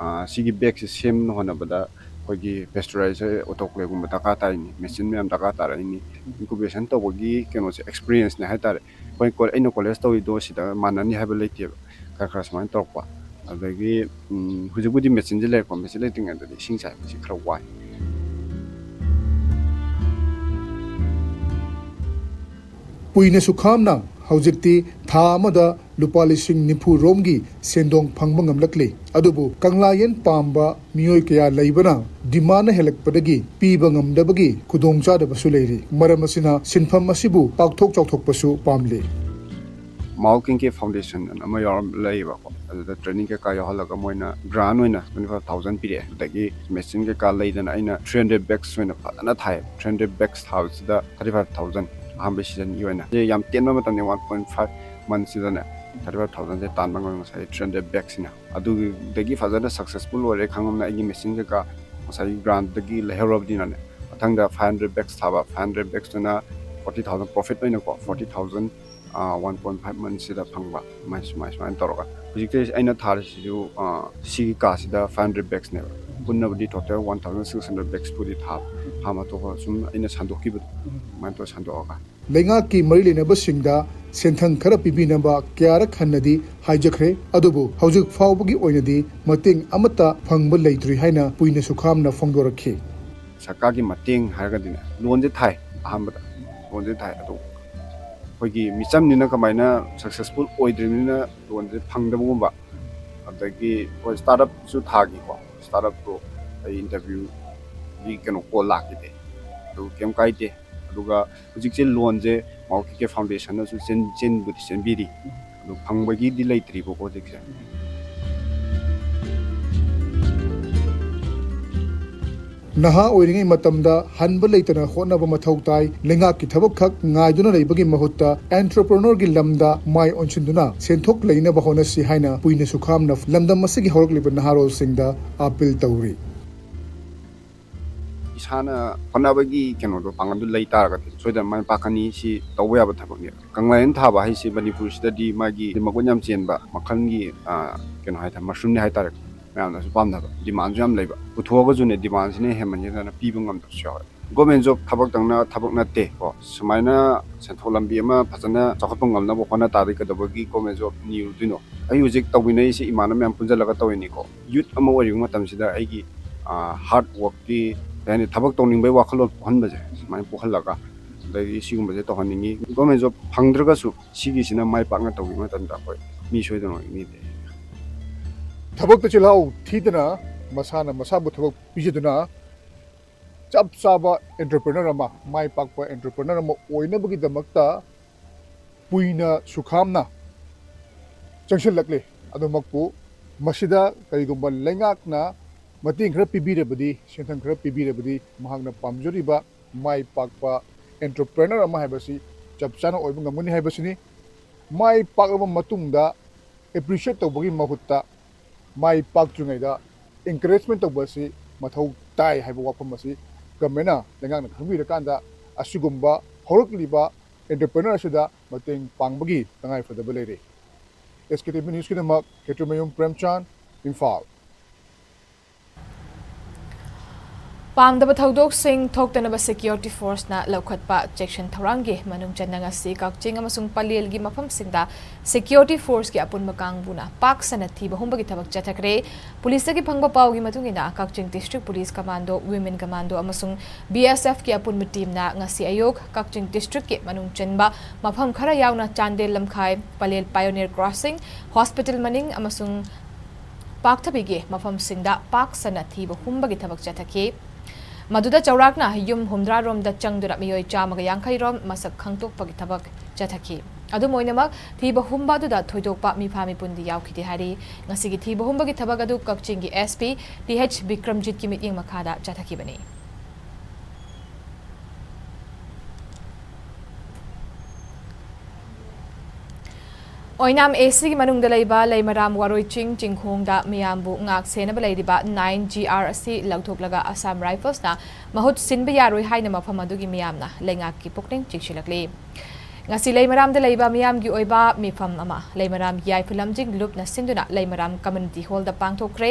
sigi bag se sem no hona bada ꯑꯩꯈꯣꯏꯒꯤ ꯄꯦꯁꯇꯨꯔꯥꯏꯖꯔ ꯑꯣꯇꯣꯀ꯭ꯂꯦꯚꯒꯨꯝꯕ ꯗꯔꯀꯥꯔ ꯇꯥꯔꯤꯅꯤ machine ꯃꯌꯥꯝ ꯗꯔꯀꯥꯔ ꯇꯥꯔꯛꯏꯅꯤ ꯏꯟꯀꯨꯕꯦꯁꯟ ꯇꯧꯕꯒꯤ ꯀꯩꯅꯣꯁꯦ ꯑꯦꯛꯁꯄꯤꯔꯤꯌꯦꯟꯁꯅꯦ ꯍꯥꯏꯇꯥꯔꯦ ꯑꯩꯈꯣꯏ ꯑꯩꯅ college ꯇꯧꯔꯤꯗꯣ ꯁꯤꯗ ꯃꯥꯟꯅꯅꯤ ꯍꯥꯏꯕ ꯂꯩꯇꯦꯕ ꯈꯔ ꯁꯨꯃꯥꯏꯅ ꯇꯧꯔꯛꯄ ꯑꯗꯒꯤ ꯍꯧꯖꯤꯛꯄꯨꯗꯤ ꯃꯦꯆꯤꯟꯁꯦ ꯂꯩꯔꯛꯄ ꯃꯦꯆꯤꯟ ꯂꯩꯇ꯭ꯔꯤꯉꯩꯗꯗꯤ ꯏꯁꯤꯡ ꯆꯥꯏꯕꯁꯤ ꯈꯔ ꯋꯥꯏ ꯄꯨꯏꯅꯁꯨ ꯈꯥꯝꯅ ꯍꯧꯖꯤꯛꯇꯤ ꯊꯥ ꯑꯃꯗ ꯂꯨꯄꯥ 90,000 ꯔꯣꯝꯒꯤ ꯁꯦꯟꯗꯣꯡ ꯐꯪꯕ ꯉꯝꯂꯛꯂꯤ ꯑꯗꯨꯕꯨ ꯀꯪꯂꯥꯌꯦꯟ ꯄꯥꯝꯕ ꯃꯤꯑꯣꯏ ꯀꯌꯥ ꯂꯩꯕꯅ ꯗꯤꯃꯥꯟꯅ ꯍꯦꯜꯂꯛꯄꯗꯒꯤ ꯄꯤꯕ ꯉꯝꯗꯕꯒꯤ ꯈꯨꯗꯣꯡꯆꯥꯗꯕꯁꯨ ꯂꯩꯔꯤ ꯃꯔꯝ ꯑꯁꯤꯅ ꯁꯤꯟꯐꯝ ꯑꯁꯤꯕꯨ ꯄꯥꯛꯊꯣꯛ ꯆꯥꯎꯊꯣꯛꯄꯁꯨ ꯄꯥꯝꯂꯤ ꯃꯥꯎꯀꯤꯡꯒꯤ ꯐꯥꯎꯟꯗꯦꯁꯟ ꯑꯃ ꯂꯩꯌꯦꯕꯀꯣ ꯑꯗꯨꯗ ꯇ꯭ꯔꯦꯅꯤꯡ ꯀꯩꯀꯥ ꯌꯥꯎꯍꯜꯂꯒ ꯃꯣꯏꯅ ꯒ꯭ꯔꯥꯟ ꯑꯣꯏꯅ 25,000 ꯄꯤꯔꯛꯑꯦ ꯑꯗꯒꯤ ꯃꯦꯆꯤꯟ ꯀꯩꯀꯥ ꯂꯩꯗꯅ ꯑꯩꯅ 300 ꯕꯦꯛꯁ ꯑꯣꯏꯅ ꯐꯖꯅ ꯊꯥꯏ 300 ꯕꯦꯛꯁ ꯊꯥꯕꯁꯤꯗ 35,000 ꯑꯍꯥꯟꯕ ꯁꯤꯖꯟꯒꯤ ꯑꯣꯏꯅ ꯌꯥꯝ ꯇꯦꯟꯕ ꯃꯇꯝꯅꯤ 1.5 ꯃꯟꯊꯁꯤꯗꯅꯦ 35,000ꯁꯦ ꯇꯥꯟꯕ ꯉꯝꯃꯤ ꯉꯁꯥꯏ 300 ꯕꯦꯛꯁꯤꯅ ꯑꯗꯨꯗꯒꯤ ꯐꯖꯅ ꯁꯛꯁꯦꯁꯐꯨꯜ ꯑꯣꯏꯔꯦ ꯈꯪꯉꯝꯅ ꯑꯩꯒꯤ ꯃꯦꯆꯤꯟ ꯀꯩꯀꯥ ꯉꯁꯥꯏ ꯒ꯭ꯔꯥꯟꯗꯒꯤ ꯂꯩꯍꯧꯔꯕꯅꯤꯅꯅꯦ ꯃꯊꯪꯗ 500 ꯕꯦꯛꯁ ꯊꯥꯕ 500 ꯕꯦꯛꯁꯇꯨꯅ 40,000 ꯄ꯭ꯔꯣꯐꯤꯠ ꯑꯣꯏꯅꯀꯣ 40,000 1.5 ꯃꯟꯊꯁꯤꯗ ꯐꯪꯕ ꯁꯨꯃꯥꯏꯅ ꯇꯧꯔꯒ ꯍꯧꯖꯤꯛꯇꯤ ꯑꯩꯅ ꯊꯥꯔꯤꯁꯤꯁꯨ ꯁꯤꯒꯤ ꯀꯥꯁꯤꯗ 500 ꯕꯦꯛꯁꯅꯦꯕ ꯄꯨꯟꯅꯕꯨꯗꯤ ꯇꯣꯇꯦꯜ 1,600 ꯕꯦꯛꯁꯄꯨꯗꯤ ꯊꯥꯕ ꯐꯥꯔꯝ ꯑꯇꯣꯞꯄ ꯁꯨꯝ ꯑꯩꯅ ꯁꯟꯗꯣꯛꯈꯤꯕꯗꯣ ꯑꯗꯨꯃꯥꯏꯅ ꯇꯧꯔ ꯁꯟꯗꯣꯛꯑꯒ ꯂꯩꯉꯥꯛꯀꯤ ꯃꯔꯤ ꯂꯩꯅꯕꯁꯤꯡꯗ ꯁꯦꯟꯊꯪ ꯈꯔ ꯄꯤꯕꯤꯅꯕ ꯀꯌꯥꯔꯛ ꯍꯟꯅꯗꯤ ꯍꯥꯏꯖꯈ꯭ꯔꯦ ꯑꯗꯨꯕꯨ ꯍꯧꯖꯤꯛ ꯐꯥꯎꯕꯒꯤ ꯑꯣꯏꯅꯗꯤ ꯃꯇꯦꯡ ꯑꯃꯠꯇ ꯐꯪꯕ ꯂꯩꯇ꯭ꯔꯤ ꯍꯥꯏꯅ ꯄꯨꯏꯅꯁꯨ ꯈꯥꯝꯅ ꯐꯣꯡꯗꯣꯔꯛꯈꯤ ꯁꯔꯀꯥꯔꯒꯤ ꯃꯇꯦꯡ ꯍꯥꯏꯔꯒꯗꯤꯅꯦ ꯂꯣꯟꯁꯦ ꯊꯥꯏ ꯑꯍꯥꯟꯕꯗ ꯂꯣꯟꯁꯦ ꯊꯥꯏ ꯑꯗꯣ ꯑꯩꯈꯣꯏꯒꯤ ꯃꯤꯆꯝꯅꯤꯅ ꯀꯃꯥꯏꯅ ꯁꯛꯁꯦꯁꯐꯨꯜ ꯑꯣꯏꯗ꯭ꯔꯤꯕꯅꯤꯅ ꯂꯣꯟꯁꯦ ꯐꯪꯗꯕꯒꯨꯝꯕ ꯑꯗꯒꯤ ꯍꯣꯏ ꯁ꯭ꯇꯥꯔꯠꯑꯞꯁꯨ ꯊꯥꯈꯤꯀꯣ ꯁ꯭ꯇꯥꯔꯠꯑꯞꯇꯣ ꯑꯩ ꯏꯟꯇꯔꯚ꯭ꯌꯨꯒꯤ ꯀꯩꯅꯣ ꯀꯣꯜ ꯂꯥꯛꯈꯤꯗꯦ ꯑꯗꯨ ꯀꯩꯝ ꯀꯥꯏꯗꯦ ꯑꯗꯨꯒ ꯍꯧꯖꯤꯛꯁꯦ ꯂꯣꯟꯁꯦ ꯃꯥꯎꯀꯤꯛꯀꯤ ꯐꯥꯎꯟꯗꯦꯁꯟꯅꯁꯨ ꯆꯦꯟꯕꯨꯗꯤ ꯆꯦꯟꯕꯤꯔꯤ ꯑꯗꯨ ꯐꯪꯕꯒꯤꯗꯤ ꯂꯩꯇ꯭ꯔꯤꯕꯀꯣ ꯍꯧꯖꯤꯛꯁꯦ ꯅꯍꯥ ꯑꯣꯏꯔꯤꯉꯩ ꯃꯇꯝꯗ ꯍꯟꯕ ꯂꯩꯇꯅ ꯍꯣꯠꯅꯕ ꯃꯊꯧ ꯇꯥꯏ ꯂꯩꯉꯥꯛꯀꯤ ꯊꯕꯛꯈꯛ ꯉꯥꯏꯗꯨꯅ ꯂꯩꯕꯒꯤ ꯃꯍꯨꯠꯇ ꯑꯦꯟꯇꯔꯄ꯭ꯔꯦꯅꯔꯒꯤ ꯂꯝꯗ ꯃꯥꯏ ꯑꯣꯟꯁꯤꯟꯗꯨꯅ ꯁꯦꯟꯊꯣꯛ ꯂꯩꯅꯕ ꯍꯣꯠꯅꯁꯤ ꯍꯥꯏꯅ ꯄꯨꯏꯅꯁꯨ ꯈꯥꯝꯅ ꯂꯝꯗꯝ ꯑꯁꯤꯒꯤ ꯍꯧꯔꯛꯂꯤꯕ ꯅꯍꯥꯔꯣꯜꯁꯤꯡꯗ ꯑꯄꯤꯜ ꯇꯧꯔꯤ ꯏꯁꯥꯅ ꯍꯣꯠꯅꯕꯒꯤ ꯀꯩꯅꯣꯗꯣ ꯄꯥꯡꯒꯜꯗꯣ ꯂꯩ ꯇꯥꯔꯒꯗꯤ ꯁꯣꯏꯗꯅ ꯃꯥꯏ ꯄꯥꯛꯀꯅꯤ ꯁꯤ ꯇꯧꯕ ꯌꯥꯕ ꯊꯕꯛꯅꯦ ꯀꯪꯂꯥꯌꯦꯟ ꯊꯥꯕ ꯍꯥꯏꯁꯤ ꯃꯅꯤꯄꯨꯔꯁꯤꯗꯗꯤ ꯃꯥꯒꯤ ꯃꯒꯨꯟ ꯌꯥꯝ ꯆꯦꯟꯕ ꯃꯈꯜꯒꯤ ꯀꯩꯅꯣ ꯍꯥꯏꯇꯥꯔꯦ ꯃꯁꯔꯨꯝꯅꯤ ꯍꯥꯏꯇꯥꯔꯦ ꯃꯌꯥꯝꯅꯁꯨ ꯄꯥꯝꯅꯕ ꯗꯤꯃꯥꯟꯁꯨ ꯌꯥꯝ ꯂꯩꯕ ꯄꯨꯊꯣꯛꯑꯒꯁꯨꯅꯦ ꯗꯤꯃꯥꯟꯁꯤꯅ ꯍꯦꯟꯃꯟꯈꯤꯗꯅ ꯄꯤꯕ ꯉꯝꯗꯕꯁꯨ ꯌꯥꯎꯋꯦ ꯒꯣꯔꯃꯦꯟ ꯖꯣꯕ ꯊꯕꯛꯇꯪꯅ ꯊꯕꯛ ꯅꯠꯇꯦ ꯀꯣ ꯁꯨꯃꯥꯏꯅ ꯁꯦꯟꯊꯣꯛ ꯂꯝꯕꯤ ꯑꯃ ꯐꯖꯅ ꯆꯥꯎꯈꯠꯄ ꯉꯝꯅꯕ ꯍꯣꯠꯅ ꯇꯥꯔꯗꯤ ꯀꯩꯗꯧꯕꯒꯤ ꯒꯣꯔꯃꯦꯟ ꯖꯣꯕ ꯅꯤꯔꯨꯗꯣꯏꯅꯣ ꯑꯩ ꯍꯧꯖꯤꯛ ꯇꯧꯃꯤꯟꯅꯔꯤꯁꯤ ꯏꯃꯥꯟꯅꯕ ꯃꯌꯥꯝ ꯄꯨꯟꯁꯤꯜꯂꯒ ꯇꯧꯔꯤꯅꯤꯀꯣ ꯌꯨꯠ ꯑꯃ ꯑꯣꯏꯔꯤꯕ ꯃꯇꯝꯁꯤꯗ ꯑꯩꯒꯤ ꯍꯥꯔꯗ ꯋꯥꯔꯛꯀꯤ ꯀꯩ ꯍꯥꯏꯅꯤ ꯊꯕꯛ ꯇꯧꯅꯤꯡꯕꯒꯤ ꯋꯥꯈꯜꯂꯣꯟ ꯄꯣꯛꯍꯟꯕꯁꯦ ꯁꯨꯃꯥꯏꯅ ꯄꯣꯛꯍꯜꯂꯒ ꯑꯗꯒꯤ ꯁꯤꯒꯨꯝꯕꯁꯦ ꯇꯧꯍꯟꯅꯤꯡꯉꯤ ꯒꯣꯔꯃꯦꯟ ꯖꯣꯕ ꯐꯪꯗ꯭ꯔꯒꯁꯨ ꯁꯤꯒꯤꯁꯤꯅ ꯃꯥꯏ ꯄꯥꯛꯅ ꯇꯧꯈꯤꯕ ꯃꯇꯝꯗ ꯑꯩꯈꯣꯏ ꯃꯤ ꯁꯣꯏꯗꯅ ꯑꯣꯏꯒꯅꯤꯗꯦ ꯊꯕꯛꯇ ꯆꯤꯜꯍꯥꯎ ꯊꯤꯗꯅ ꯃꯁꯥꯅ ꯃꯁꯥꯕꯨ ꯊꯕꯛ ꯄꯤꯖꯗꯨꯅ ꯆꯞ ꯆꯥꯕ ꯑꯦꯟꯇꯔꯄ꯭ꯔꯦꯅꯔ ꯑꯃ ꯃꯥꯏ ꯄꯥꯛꯄ ꯑꯦꯟꯇꯔꯄ꯭ꯔꯦꯅꯔ ꯑꯃ ꯑꯣꯏꯅꯕꯒꯤꯗꯃꯛꯇ ꯄꯨꯏꯅ ꯁꯨꯈꯥꯝꯅ ꯆꯪꯁꯤꯜꯂꯛꯂꯤ ꯑꯗꯨꯃꯛꯄꯨ ꯃꯁꯤꯗ ꯀꯔꯤꯒꯨꯝꯕ ꯂꯩꯉꯥꯛꯅ ꯃꯇꯦꯡ ꯈꯔ ꯄꯤꯕꯤꯔꯕꯗꯤ ꯁꯦꯟꯊꯪ ꯈꯔ ꯄꯤꯕꯤꯔꯕꯗꯤ ꯃꯍꯥꯛꯅ ꯄꯥꯝꯖꯔꯤꯕ ꯃꯥꯏ ꯄꯥꯛꯄ ꯑꯦꯟꯇꯔꯄ꯭ꯔꯦꯅꯔ ꯑꯃ ꯍꯥꯏꯕꯁꯤ ꯆꯞ ꯆꯥꯅ ꯑꯣꯏꯕ ꯉꯝꯒꯅꯤ ꯍꯥꯏꯕꯁꯤꯅꯤ ꯃꯥꯏ ꯄꯥꯛꯂꯕ ꯃꯇꯨꯡꯗ ꯑꯦꯄ꯭ꯔꯤꯁꯤꯌꯦꯠ ꯇꯧꯕꯒꯤ ꯃꯍꯨꯠꯇ ꯃꯥꯏ ꯄꯥꯛꯇ꯭ꯔꯤꯉꯩꯗ ꯏꯟꯀꯔꯦꯖꯃꯦꯟ ꯇꯧꯕ ꯑꯁꯤ ꯃꯊꯧ ꯇꯥꯏ ꯍꯥꯏꯕ ꯋꯥꯐꯝ ꯑꯁꯤ ꯒꯃꯦꯟꯅ ꯂꯩꯉꯥꯛꯅ ꯈꯪꯕꯤꯔꯀꯥꯟꯗ ꯑꯁꯤꯒꯨꯝꯕ ꯍꯧꯔꯛꯂꯤꯕ ꯑꯦꯟꯇꯔꯄ꯭ꯔꯦꯅꯔ ꯑꯁꯤꯗ ꯃꯇꯦꯡ ꯄꯥꯡꯕꯒꯤ ꯇꯉꯥꯏꯐꯗꯕ ꯂꯩꯔꯤ SKTV ꯅ꯭ꯌꯨꯁꯀꯤꯗꯃꯛ ꯈꯦꯇ꯭ꯔꯤꯃꯌꯨꯝ ꯄ꯭ꯔꯦꯝꯆꯥꯟ ꯏꯝꯐꯥꯜ ꯄꯥꯝꯗꯕ ꯊꯧꯗꯣꯛꯁꯤꯡ ꯊꯣꯛꯇꯅꯕ ꯁꯦꯀ꯭ꯌꯨꯔꯤꯇꯤ ꯐꯣꯔꯁꯅ ꯂꯧꯈꯠꯄ ꯆꯦꯛꯁꯤꯟ ꯊꯧꯔꯥꯡꯒꯤ ꯃꯅꯨꯡ ꯆꯟꯅ ꯉꯁꯤ ꯀꯛꯆꯤꯡ ꯑꯃꯁꯨꯡ ꯄꯂꯦꯜꯒꯤ ꯃꯐꯝꯁꯤꯡꯗ ꯁꯦꯀ꯭ꯌꯨꯔꯤꯇꯤ ꯐꯣꯔꯁꯀꯤ ꯑꯄꯨꯟꯕ ꯀꯥꯡꯕꯨꯅ ꯄꯥꯛ ꯁꯟꯅ ꯊꯤꯕ ꯍꯨꯝꯕꯒꯤ ꯊꯕꯛ ꯆꯠꯊꯈ꯭ꯔꯦ ꯄꯨꯂꯤꯁꯇꯒꯤ ꯐꯪꯕ ꯄꯥꯎꯒꯤ ꯃꯇꯨꯡꯏꯟꯅ Kakching district police commando women commando ꯑꯃꯁꯨꯡ BSFꯀꯤ ꯑꯄꯨꯟꯕ ꯇꯤꯝꯅ ꯉꯁꯤ ꯑꯌꯨꯛ ꯀꯛꯆꯤꯡ ꯗꯤꯁꯇ꯭ꯔꯤꯛꯀꯤ ꯃꯅꯨꯡ ꯆꯟꯕ ꯃꯐꯝ ꯈꯔ ꯌꯥꯎꯅ ꯆꯥꯟꯗꯦꯜ ꯂꯝꯈꯥꯏ ꯄꯂꯦꯜ ꯄꯥꯏꯑꯣꯅꯤꯌꯔ ꯀ꯭ꯔꯣꯁꯤꯡ ꯍꯣꯁꯄꯤꯇꯥꯜ ꯃꯅꯤꯡ ꯑꯃꯁꯨꯡ ꯄꯥꯛꯊꯕꯤꯒꯤ ꯃꯐꯝꯁꯤꯡꯗ ꯄꯥꯛ ꯁꯟꯅ ꯊꯤꯕ ꯍꯨꯝꯕꯒꯤ ꯊꯕꯛ ꯆꯠꯊꯈꯤ ꯃꯗꯨꯗ ꯆꯥꯎꯔꯥꯛꯅ ꯌꯨꯝ 100 ꯔꯣꯝꯗ ꯆꯪꯗꯨꯅ ꯃꯤꯑꯣꯏ 150 ꯔꯣꯝ ꯃꯁꯛ ꯈꯪꯗꯣꯛꯄꯒꯤ ꯊꯕꯛ ꯆꯠꯊꯈꯤ ꯑꯗꯨꯝ ꯑꯣꯏꯅꯃꯛ ꯊꯤꯕ ꯍꯨꯝꯕ ꯑꯗꯨꯗ ꯊꯣꯏꯗꯣꯛꯄ ꯃꯤꯐꯥ ꯃꯤꯄꯨꯟꯗꯤ ꯌꯥꯎꯈꯤꯗꯦ ꯍꯥꯏꯔꯤ ꯉꯁꯤꯒꯤ ꯊꯤꯕ ꯍꯨꯝꯕꯒꯤ ꯊꯕꯛ ꯑꯗꯨ ꯀꯛꯆꯤꯡꯒꯤ SP TH ꯕꯤꯀ꯭ꯔꯝꯖꯤꯠꯀꯤ ꯃꯤꯠꯌꯦꯡ ꯃꯈꯥꯗ ꯆꯠꯊꯈꯤꯕꯅꯤ Oinam AC manungda leiba leimaram waroiching chingkhongda miyambu ngak senaba leiriba 9GR asi lauthoklaga Assam Rifles na mahut sinba yaroi haina mafam adugi miyamna lengak ki pokning chikshilakli ngasi leimaram da leiba miyam gi oiba mifam ama leimaram yai philamjing loop na sinduna leimaram community hall da pangthokre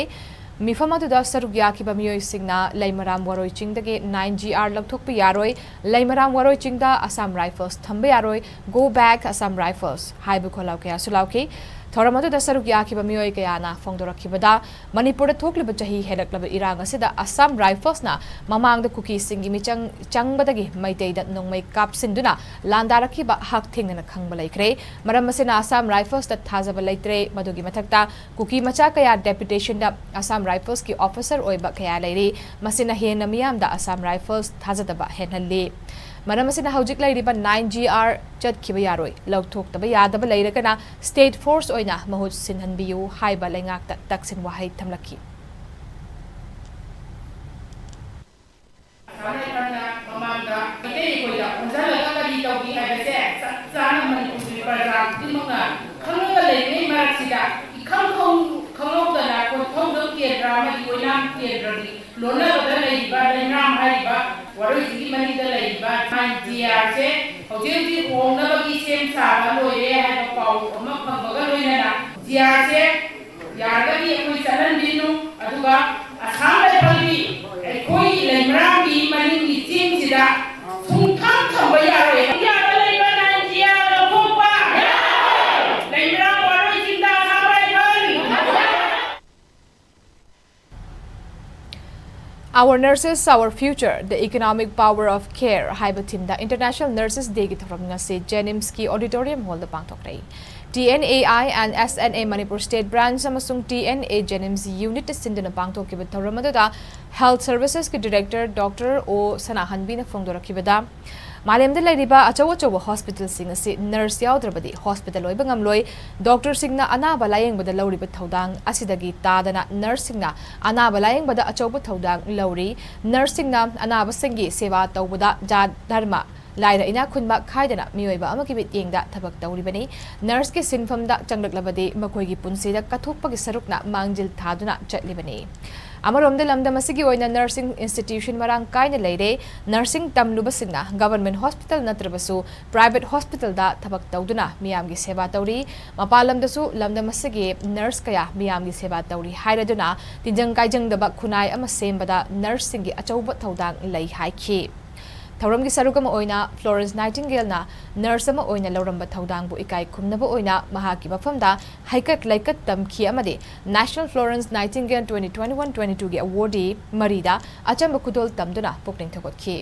ꯃꯤꯐꯝ ꯑꯗꯨꯗ ꯁꯔꯨꯛ ꯌꯥꯈꯤꯕ ꯃꯤꯑꯣꯏꯁꯤꯡꯅ ꯂꯩꯃꯔꯥꯝ ꯋꯥꯔꯣꯏ ꯆꯤꯡꯗꯒꯤ 9GR ꯂꯧꯊꯣꯛꯄ ꯌꯥꯔꯣꯏ, ꯂꯩꯃꯔꯥꯝ ꯋꯥꯔꯣꯏ ꯆꯤꯡꯗ Assam rifles ꯊꯝꯕ ꯌꯥꯔꯣꯏ, ꯒो ꯕꯦꯛ ꯑꯁꯥꯝ ꯔꯥꯏꯐꯜꯁ ꯍꯥꯏꯕ ꯈꯣꯜꯂꯥꯎ ꯀꯌꯥꯁꯨ ꯂꯥꯎꯈꯤ꯫ ꯊꯧꯔꯝ ꯑꯗꯨꯗ ꯁꯔꯨꯛ ꯌꯥꯈꯤꯕ ꯃꯤꯑꯣꯏ ꯀꯌꯥꯅ ꯐꯣꯡꯗꯣꯔꯛꯈꯤꯕꯗ ꯃꯅꯤꯄꯨꯔꯗ ꯊꯣꯛꯂꯤꯕ ꯆꯍꯤ ꯍꯦꯜꯂꯛꯂꯕ ꯏꯔꯥꯡ ꯑꯁꯤꯗ ꯑꯁꯥꯝ ꯔꯥꯏꯐꯜꯁꯅ ꯃꯃꯥꯡꯗ ꯀꯨꯀꯤꯁꯤꯡꯒꯤ ꯃꯤꯆꯪ ꯆꯪꯕꯗꯒꯤ ꯃꯩꯇꯩꯗ ꯅꯣꯡꯃꯩ ꯀꯥꯞꯁꯤꯟꯗꯨꯅ ꯂꯥꯟꯗꯥꯔꯛꯈꯤꯕ ꯍꯛ ꯊꯦꯡꯅꯅ ꯈꯪꯕ ꯂꯩꯈ꯭ꯔꯦ꯫ ꯃꯔꯝ ꯑꯁꯤꯅ ꯑꯁꯥꯝ ꯔꯥꯏꯐꯜꯁꯇ ꯊꯥꯖꯕ ꯂꯩꯇ꯭ꯔꯦ꯫ ꯃꯗꯨꯒꯤ ꯃꯊꯛꯇ ꯀꯨꯀꯤ ꯃꯆꯥ ꯀꯌꯥ ꯗꯦꯄꯨꯇꯦꯁꯟꯗ ꯑꯁꯥꯝ ꯔꯥꯏꯐꯜꯁꯀꯤ ꯑꯣꯐꯤꯁꯔ ꯑꯣꯏꯕ ꯀꯌꯥ ꯂꯩꯔꯤ꯫ ꯃꯁꯤꯅ ꯍꯦꯟꯅ ꯃꯤꯌꯥꯝꯗ ꯑꯁꯥꯝ ꯔꯥꯏꯐꯜꯁ ꯊꯥꯖꯗꯕ ꯍꯦꯟꯍꯜꯂꯤ꯫ ꯃꯔꯝ ꯑꯁꯤꯅ ꯍꯧꯖꯤꯛ ꯂꯩꯔꯤꯕ 9GR ꯆꯠꯈꯤꯕ ꯌꯥꯔꯣꯏ, ꯂꯧꯊꯣꯛꯇꯕ ꯌꯥꯗꯕ ꯂꯩꯔꯒꯅ ꯁ꯭ꯇꯦꯠ ꯐꯣꯔꯁ ꯑꯣꯏꯅ ꯃꯍꯨꯠ ꯁꯤꯟꯍꯟꯕꯤꯌꯨ ꯍꯥꯏꯕ ꯂꯩꯉꯥꯛꯇ ꯇꯛꯁꯤꯟ ꯋꯥꯍꯩ ꯊꯝꯂꯛꯈꯤ꯫ Our Nurses, Our Future, the Economic Power of Care haiba thimda International Nurses Day ki thoram ngasi Jennings Auditorium Hall da pangthokrai. TNAI and SNA Manipur State Branch amasung TNA Jennings Unit sindana pangthokkiba thoram aduda Health Services ki Director Dr. O Sanahanbi na phongdorakibada Malemda lairiba achaw hospital sing asi nurse yaudravadi hospital oiba ngamloi doctor singna anaba layengba lauriba thodang asidagi tadana nurse singna anaba layengba achaw thodang lauri nurse singna anaba singi seva tawbada ja dharma laira ina khunba khaidana miyoiba amaki bit yengda thabak tawribani nurse ke sinfamda changlaklabadi makoigi punsida kathokpagi sarukna mangjil thaduna chatlibani Amaromda lamdam asigi oina nursing institution marang kaina leire nursing tamlubasingna government hospital natrabasu private hospital da thabak tawduna miyamgi seva tawri mapalamdasu lamdam asigi nurse kaya miyamgi seva tawri hairaduna tinjang kaijang daba khunai ama sembada nursing gi achauba tawdang lei haikhi Thauram ki sarukama oina Florence Nightingale na nurse ama oina lauramba thaudang bu ikai khumnaba oina mahaki mafamda haikat laikat tamki amade National Florence Nightingale 2021-22 gi awardee marida achamba kudol tamduna pokling thokotki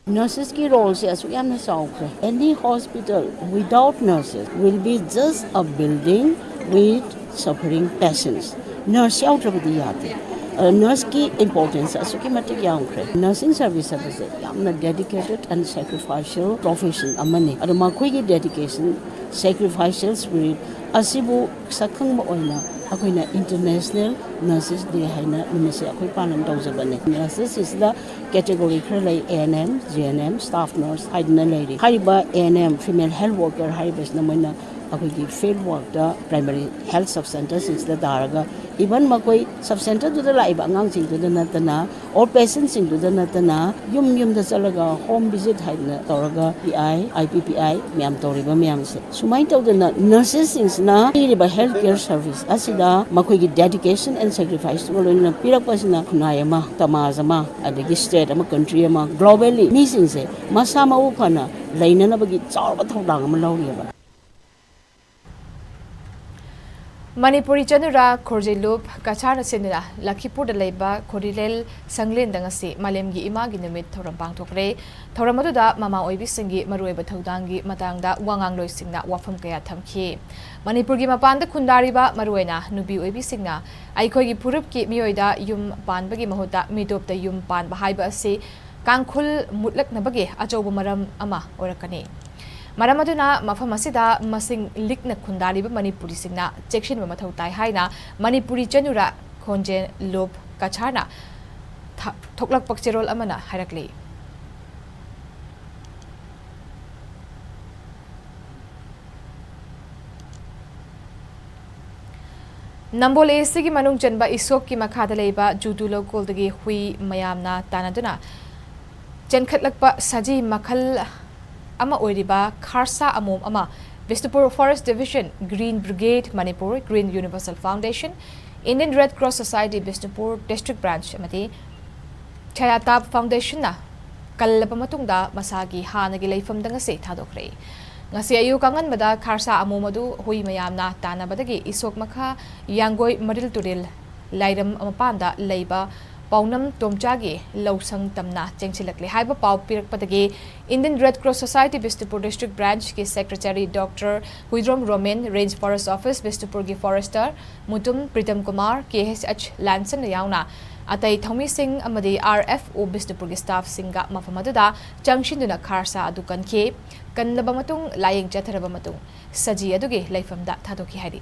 Nurses ki role se asu yamna saukre. Any hospital without nurses will be just a building with suffering patients. Nurse yautrabadi yate. Nurse ki importance asuki matik yaungre. Nursing service is a dedicated and sacrificial profession amani. Adama koi ki dedication, sacrificial spirit asibu sakhang mo oina akoina International Nurses Day haina nimase akoi palam tawjabane. Nurses is the category khralai ANM, GNM, staff nurse haidna lady. Haiba ANM female health worker haibas namoina akoigi field work da primary health sub centers is the daraga even makoi sub center to the laiba angang sing to the natana or patients sing to the natana yum da chalaga home visit haidna toraga PI IPPI myam toriba myam se sumai to the nurses sings na riba healthcare service asida makoi gi dedication and sacrifice to na pirak pasina kunayama tamazama adagi state ama country ama globally mi sing se masama uphana laina na bagi chawba thodang ama lawriba Manipuri Chanura Khorjilup Kachana Sinina Lakipur the Leba Korilel Sanglin Dangasi Malemgi Imagi Namit Thoram Pangtokre Thoramaduda Mama Oibi Singi Marueba Taudangi Matangda Wangang Loi Singna Wafam Kaya Tamki Manipurgi Mapanda Kundariba Maruena Nubi Oibi Singna Aikogi Purupki Mioida Yum Panbagi Mahuta Midop the Yum Pan Bahaiba Si Kankul Mutlak Nabagi Ajobu Maram Ama Orakani Maramaduna Mafamasida Masing Likna Kundariba Manipuri Singna Section Mathau Tai Haina Manipuri Chanura Konje Lob Kachana Toklak Pakcherol Amana Harakli Nambol Sigi Manung Janba Isok ki Makadaleba Judulo Goldagi Hui Mayamna Tanaduna Jenkatlakpa Saji Makal Ama oiriba kharsa amom ama Bishnupur Forest Division, Green Brigade Manipur, Green Universal Foundation, Indian Red Cross Society Bishnupur District Branch amadi Chayatab Foundation na kallaba matungda masagi hanagi leifamda ngasi thadokre. Ngasi ayu kangan bada kharsa amumadu hui mayamna tanabadagi isok makha yangoi maril turil lairam amapanda leiba Paunam Tomchagi, Losang Tamna, Chengchilakli, Haiba Pau Pirakpadagi, Indian Red Cross Society, Bishnupur District Branch, ki Secretary Dr. Huidrom Roman, Range Forest Office, Bishnupur ki Forester, Mutum Pritam Kumar, KHH Lanson Yauna, Atai Thomi Singh, Amadi RFO, Bishnupur ki staff Singa Mafamaduda, Junction Kharsa Adukan Ke, Kanlabamatung, Lying Jatarabamatung, Saji Adugi, Laifam da Tadoki Hadi.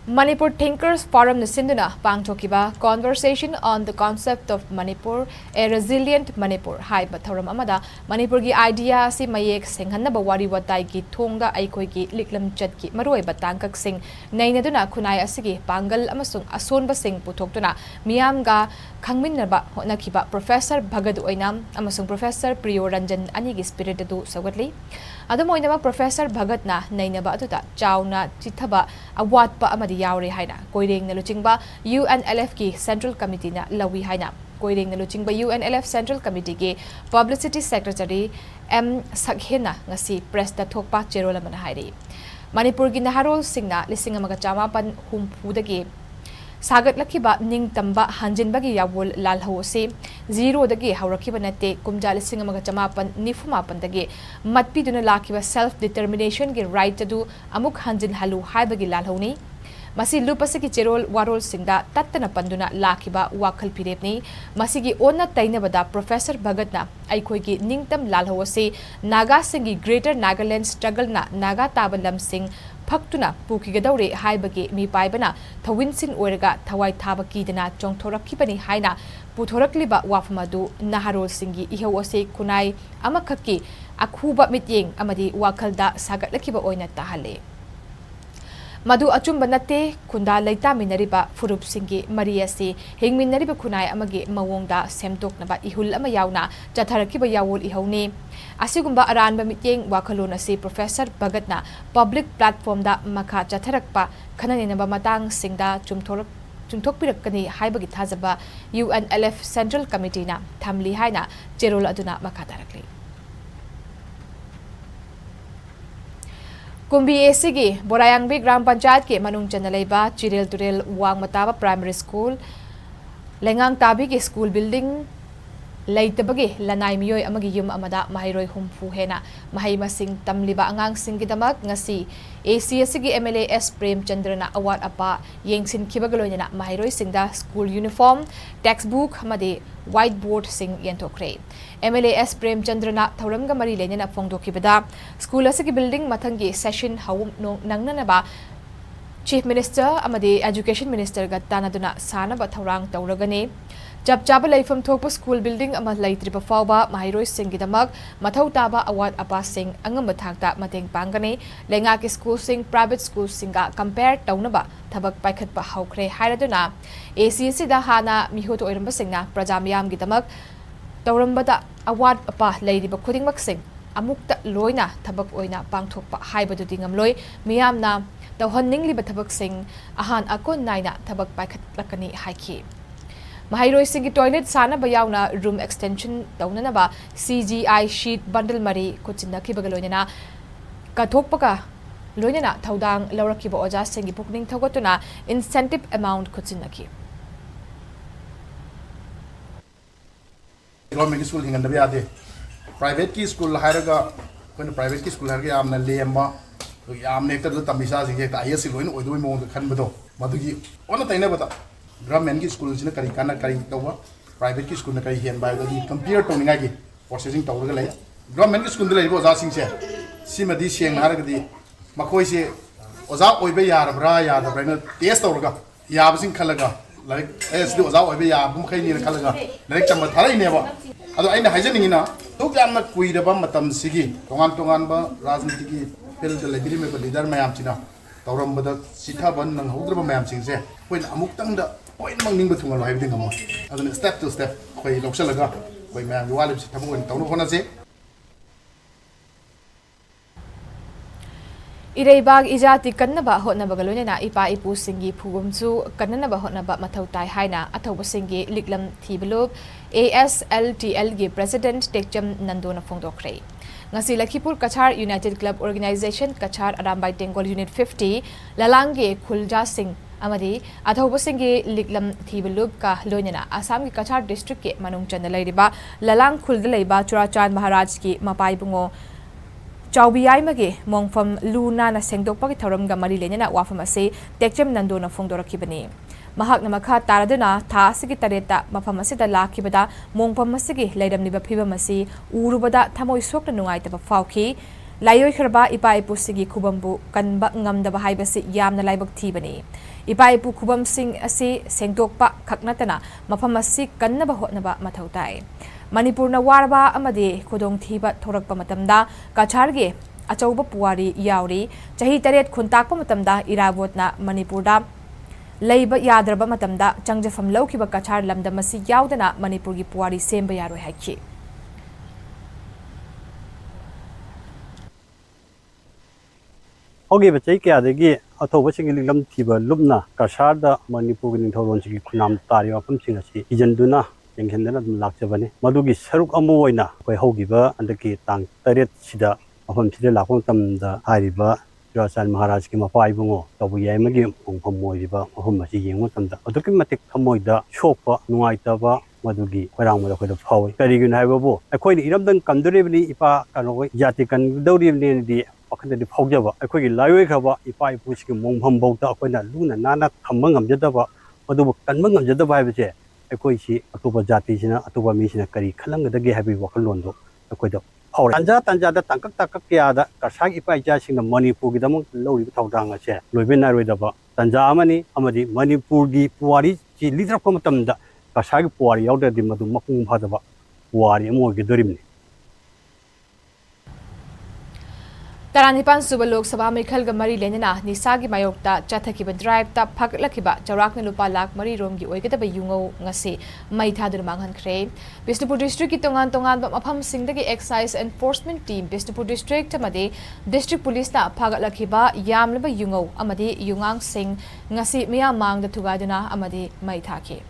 Manipur Thinkers Forum Nisinduna Pangtokiba Conversation on the Concept of Manipur, a Resilient Manipur. Hai Batharam Amada, Manipur gi idea si Mayek Singh Hanna Bawari Watai ki Tonga Aikoi ki Liklam Chat ki Maroi Batangkak Singh, Nainaduna Kunai Asigi, Pangal Amasung Ason Basing Putoktuna, Miamga Kangmin Naba Honakiba, Professor Bhagadu Oinam, Amasung Professor Priyo Ranjan Anigi Spirit du Sawatli. Adamoinama Professor Bhagat na Nainaba Aduta, Chawna Chithaba, Awatpa Amadi Yauri Haina, Koiring Naluchingba, UNLF ki Central Committee na Lawi Haina, Koiring Naluchingba UNLF Central Committee ki Publicity Secretary M. Sakhina ngasi press da thokpa cherola manahari. Manipur gi Naharol Singna lising magachamapan humpudagi Sagat Lakiba Ning Tamba Hanjin Bagi Yawul Lalhose, Zero dagi Haurakiba Nate, Kumjali Singamagachamapan, Nifumapan dagi, Matpi Duna Lakiba self determination gi right to do Amuk Hanjin Halu Haibagi Lalhoni, Masi Lupasaki Cherol Warol Singda, Tatana Panduna Lakiba Wakal Pirepni, Masigi Ona Tainabada, Professor Bhagatna, Aikoigi Ningtam Lalhose, Naga Singi Greater Nagaland Struggle na Naga Tabalam Singh. Paktuna Pukigadore Haibagi Mi Paibana, Tawinsin Orga, Tawai Tabaki Dana, Jongtorakipani Haina, Putorakliba Wafamadu, Naharol Singi, Ihawase Kunai, Amakaki, Akuba Mitying, Amadi Wakalda, Sagat Lakiba Oina Tahale. Madu Achumba Nate, Kunda Laita Minariba, Furup Singi, Maria Si, Hing Minariba Kunai Amagi, Mawonda, Semtok Naba, Ihul Amayauna, Jatarakiba Yawul Ihone. Asigumba aranba mityeng wakalona si Professor Bhagatna public platform da makha chatharakpa khananina matang singda chumthokpirakani haibagi thajaba UNLF Central Committee na thamli haina cherol aduna makha tarakli. Kumbi Esigi Borayangbi Gram Panchayat ke manung chanalaiba Chirel Turel Wang Mataba Primary School Lengang Tabi ke school building Laitabagi Lanai Mioy Amagi Yum Amada Mahiroi Humfu Hena Mahai Masing Tamliba Angang Singidamak Ngasi ACSigi MLAS Prem Chandrana Award Apa Yengsin Kibagaloyana Mahiroi Singda School Uniform Textbook Hamadi Whiteboard Sing Yentokre MLAS Prem Chandrana Thauramga Mari Lenina Fongdokibada School Asigi Building Matangi Session Hawum Nangnanaba Chief Minister Amadi Education Minister Gatanaduna Sanaba Thaurang Tauragane Jab Jaba Laifam Thopa School Building Ama Laitriba Fauba Mahiroi Singidamak Mathau Taba Award Apa Sing Angamba Thakta Mateng Pangane Lenga ki School Sing Private School Singa Compare Taunaba Thabak Paikhat Pa Haukre Hairaduna ACC da Hana Mihoto Oiramba Singna Prajamiyam Gidamak Taurambada Award Apa Lairiba Khudingmak Sing Amukta Loina Thabak Oina Pangthokpa Haibadu Dingamloi Miyamna Tawhanningliba Thabak Sing Ahan Akon Naina Thabak Paikhat Lakani Haiki Mahiroi Singi toilet sana bayauna room extension taunanaba CGI sheet bundle mari kuchinaki bagaloina kathokpaka loinana thaudang laurakiba oja singi pukning thogotuna incentive amount kuchinaki Government school hingan dabi ade private ki school hairaga when private ki school hairaga amna lemba to amne ekta tamisa singe ta IS loin oidoi mong khan bado madugi ona taina bata Government school is kari kana kari tawa private school na kari hian bai da compare to ninga gi processing taw ga lai government school de lai bo za sing se simadi siang har ga di makoi se oza oibe yar bra ya da bra test taw ga ya basing khalaga like es di oza oibe ya bum khai ni khalaga direct cham tharai ne ba ado aina haijening ina to kan na kui da ba matam sigi tongan ba rajniti gi pel de lai biri me ba leader mayam china tawram ba da sitha ban nang hodra ba mayam sing se point amuk tang da loinmak ningba thungal haibdi ngamo aduna step to step khoi loksalaga khoi mayam gi walib thamu gon tawnu honase Ireibag ijati kannaba hotnaba galonena ipa ipu singi phugumchu kannaba hotnaba mathau tai haina athoba singi liklam thibelup ASLTL gi president Tekcham Nandona phongdokre ngasi Lakhipur Kachar United Club Organization Kachar Arambai Tengol Unit 50 lalange khulja singh amadi athoba singi liklam thibelup ka loinena Assam gi Kachar district ke manung chanda leiriba lalang khulda leiba Churachan Maharaj ki mapai bungo Chawbiyai mage mongfam luna na sengdokpagi thoramga mari lenena wafam ase Tekcham Nandona phongdorakibani mahak na makha taraduna tha asigi tareta mafam asida lakhibada mongfam asigi leiramniba phibam asi urubada thamoi sokna nungai taba fauki layoi kharba ipa ipu sigi khubambu kanba ngamdaba haibasi yamna laibak thibani ipa ipu khubam sing asi sengdokpa khaknatana mafam asi kannaba hotnaba mathautai Manipur na warba amade khudong thiba thorakpa matamda Kacharge achauba puwari yauri chahi taret khuntakpa matamda Irabotna Manipurda leiba yadraba matamda changjafam lawkiba Kachar lamda masi yaudana Manipurgi puwari semba yaroi haiki Hogi bachai kya degi athoba singi lam thiba lubna Kachar Manipur gi thoron sigi khunam tari wafam singasi ijanduna Yenghendana lakchabane madugi saruk amu oina koi hogiba andaki tang taret sida afam sida lakon tamda hariba Churachan Maharaj ki mapai bungo tawbiyai magi ongpham moiba ahum masi yengo tamda aduki matik thamoida shokpa nuaitaba madugi khorang mada khoida phawi karigin haibabu akhoi ni iramdang kamduribni ipa kanoi jati kan dawribni di wakhanda di phaujaba akhoi gi layoi khaba ipa ipuski mongpham bauta akhoina luna nana thamma ngamjadaba madubu kanma ngamjadaba haibache अकोई सी अतुबा जाति सिना अतुबा मी सिना करी खलंगदगे हाबी वखलोंदो अकोइदो फाउर तंजा तंजा दा तंकक तकक क्यादा कसाग इपाइजा सिंग मणिपुर गिदम लौरि थौदांग से लोइबे नारोइदबा तंजा अमनी अमदी मणिपुर गी पुवारी ची लिद्रप मतमदा कसाग पुवारी यावददि मदु मपुंग फादबा पुवारी अमोगी दोरिमनी Taranipan Suba Lok Sabha Mikhalga Mari Lenina Nisagi Mayokta Chathakiba Drive Ta Phaglakiba Chawrakna Lupa Lak Mari Romgi Oigadaba Yungo ngasi Mai Thadur Manghan Khre Bishnupur District ki tongan mafam singdagi Excise Enforcement Team Bishnupur District amadi District Police na phaglakiba yamlaba yungo amadi Yungang Singh ngasi miya mangda thugaduna amadi mai thaki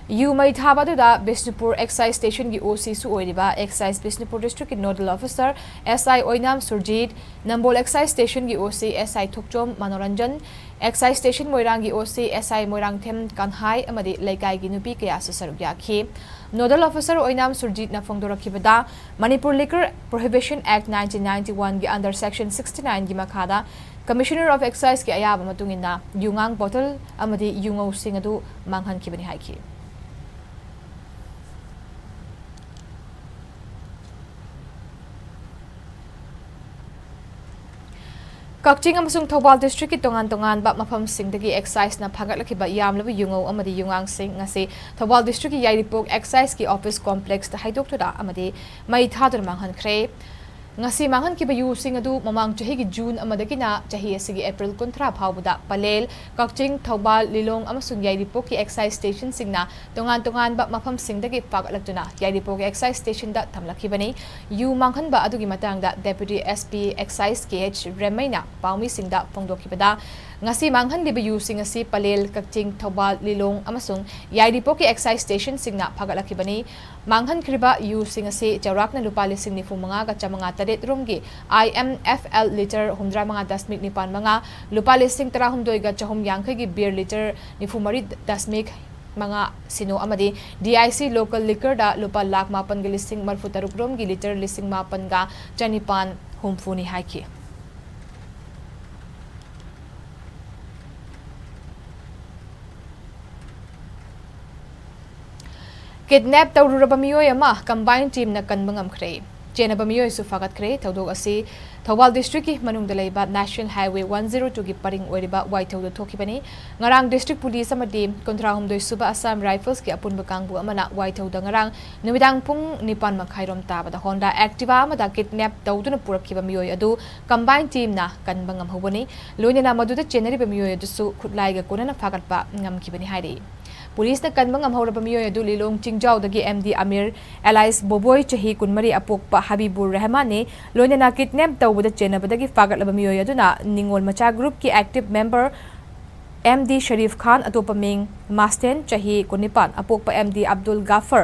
You may Tabada Bishnupur Excise Station ki OC Su Oiriba Excise Bishnupur District ki Nodal Officer SI Oinam Surjit Nambol Excise Station ki OC SI Thukchom Manoranjan Excise Station Moirang ki OC SI Moirang Them Kanhai amadi Laikai ki Nupi kaya susarugya ki Nodal Officer Oinam Surjit na phongdorakibada Manipur Liquor Prohibition Act 1991 ki under Section 69 ki makhada Commissioner of Excise ki ayaba matungina Yungang Bottle amadi Yungo Singadu Manghan kibani haiki Kakching amasung Thobal District ki tongan ba mafam singdagi excise na phaglakiba yamlaba yungo amadi yungang sing ngasi Thobal District ki Yairipok Excise ki office complex ta haidoktoda amadi mai thadur manghan khre ngasi manghan ki bayu sing adu mamang chahi ki June amadagi na chahi asigi April 13 phawbuda Palel Kakching Thobal Lilong amasung Yairipok ki excise station singna tongan ba mafam singdagi phaglaktuna Yairipok excise station da thamlakibani yu manghan ba adugi matangda Deputy SP Excise KH Remaina Paumi Singda Phongdokibada ngasi manghan liba yu sing asi Palel Kakching Thobal Lilong amasung Yairipok ki excise station singna phagalakibani manghan kriba yu sing asi Chawrakna lupa lising ni fumanga ka chamanga taret rumgi IMFL liter 100.9 mga lupa lising 300 ga chahum yangkhay gi beer liter ni fumari dasmik mga sino amadi DIC local liquor da lupa lak mapan gi lising marfutaruk rum gi liter lising mapan ga chanipan humfuni haiki Kidnap tawruraba miyoy ama combined team na kanbangam khre chenaba miyoy su fagat khre thawdog asi Thobal District ki manungda leiba National Highway 102 ki paring oiriba waithawda thokibani ngarang District Police amadi kontrahumdoi suba Assam Rifles ki apunba kangbu amana waithawda ngarang numidang pung nipan makhairom tabada Honda Activa amada kidnap tawduna purakkiba miyoy adu combined team na kanbangam hobani loinena maduda chenariba miyoy adu su khutlaiga konana fagatpa ngamkibani hairi police न कनबा ngamhoraba miyoy adu lilong chingjaw dagi MD Amir Elias Boboy chahi kunmari apokpa Habibur Rahman ne loinana kidnap tawbada chenabadagi fagatlaba miyoy aduna ningol macha group ki active member MD Sharif Khan atopa ming Masten chahi kunipan apokpa MD Abdul Ghaffar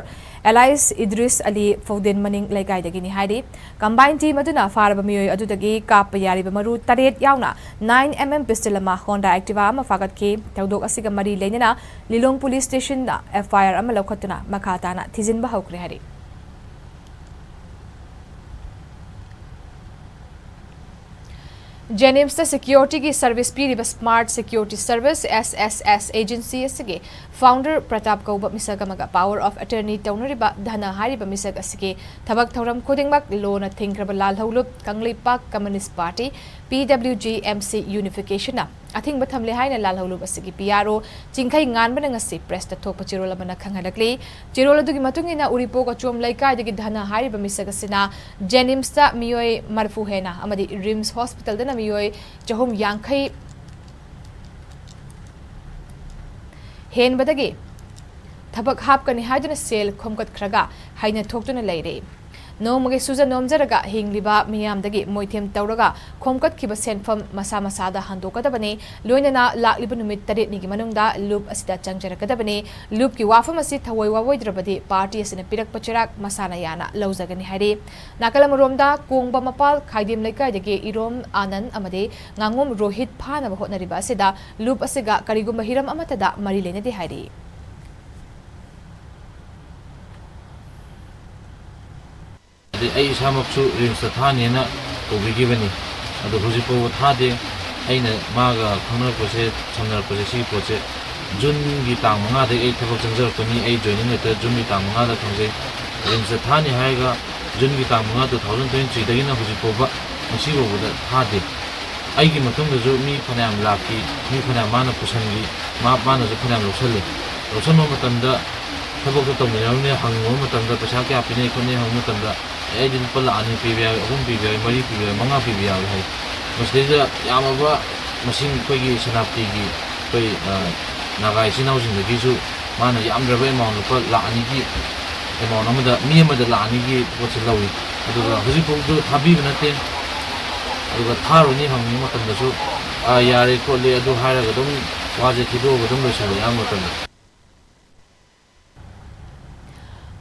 Elias Idris Ali Foden Maning Laikai dagi ni haidi combined team aduna faraba miyoy adudagi kap yari maru taret yauna 9mm pistol ama Honda Activa ama fagat ki tawdok asiga mari lenina Lilong Police Station na FIR ama lokhatuna makata na thizin ba hawkre hari Jenims the security ki service piriba smart security service SSS agency asige founder Pratap Kauba misagamaga power of attorney taunariba dhana hariba misag asige thabak thoram khudingmak lona thingraba lal hawlup Kanglipak Communist Party PWG MC unification na athing bathamle haina lal hawlup asige PRO chingkhai ngan bana ngasi press ta thokpa chirola bana khanghalakli chirola dugi matungina uripo ko chom laikai dagi dhana hariba misag asina Jenims ta miyoi marfu hena amadi Rims hospital dana miyoi chahum yankhai hen badagi thabak hapkani haiduna sel khomkat khraga haina thoktuna leire nomage suja nomjaraga hingliba miyamdagi moithem tawraga khomkat khiba senfam masa masada handokadabani loinana lakliba numit taret nigi manungda loop asida changjarakadabani loop ki wafam asi thawoi wawoidrabadi party asina pirak pachirak masana yana lawjagani hari nakalamromda kongba mapal khaidim laikai dagi irom anand amade ngangom rohit phana hotnariba asida loop asiga karigumba hiram amatada mari lenadi hari ai samaksu rimsa thanena tobigibani adu hujipo thade aina maga khangna pose samnar pose si pose jun gi tang manga de ai thabo changjar koni ai joining letter jun gi tang manga da thangje rimsa thani haiga jun gi tang manga 2023 dagi na hujipo ba masi ro da thade ai gi matung da jo mi phanam laki mi phanam mana pusangi ma mana jo phanam losalle losanno matamda thabo ko tomne hango matamda pasa kya pine kone hango matamda ai din pala ani pibya hum pibya mari pibya manga pibya hai masdida yamaba masing kogi sanapti gi koi nagai sinau jing gi su mana yamdraba amount pa la ani gi amount amada mi amada la ani gi poche lawi aduga huji pok do thabi banate aduga tharo ni hangni matam da su yare ko le adu hara ga dum waje thido ga dum lo sale amatam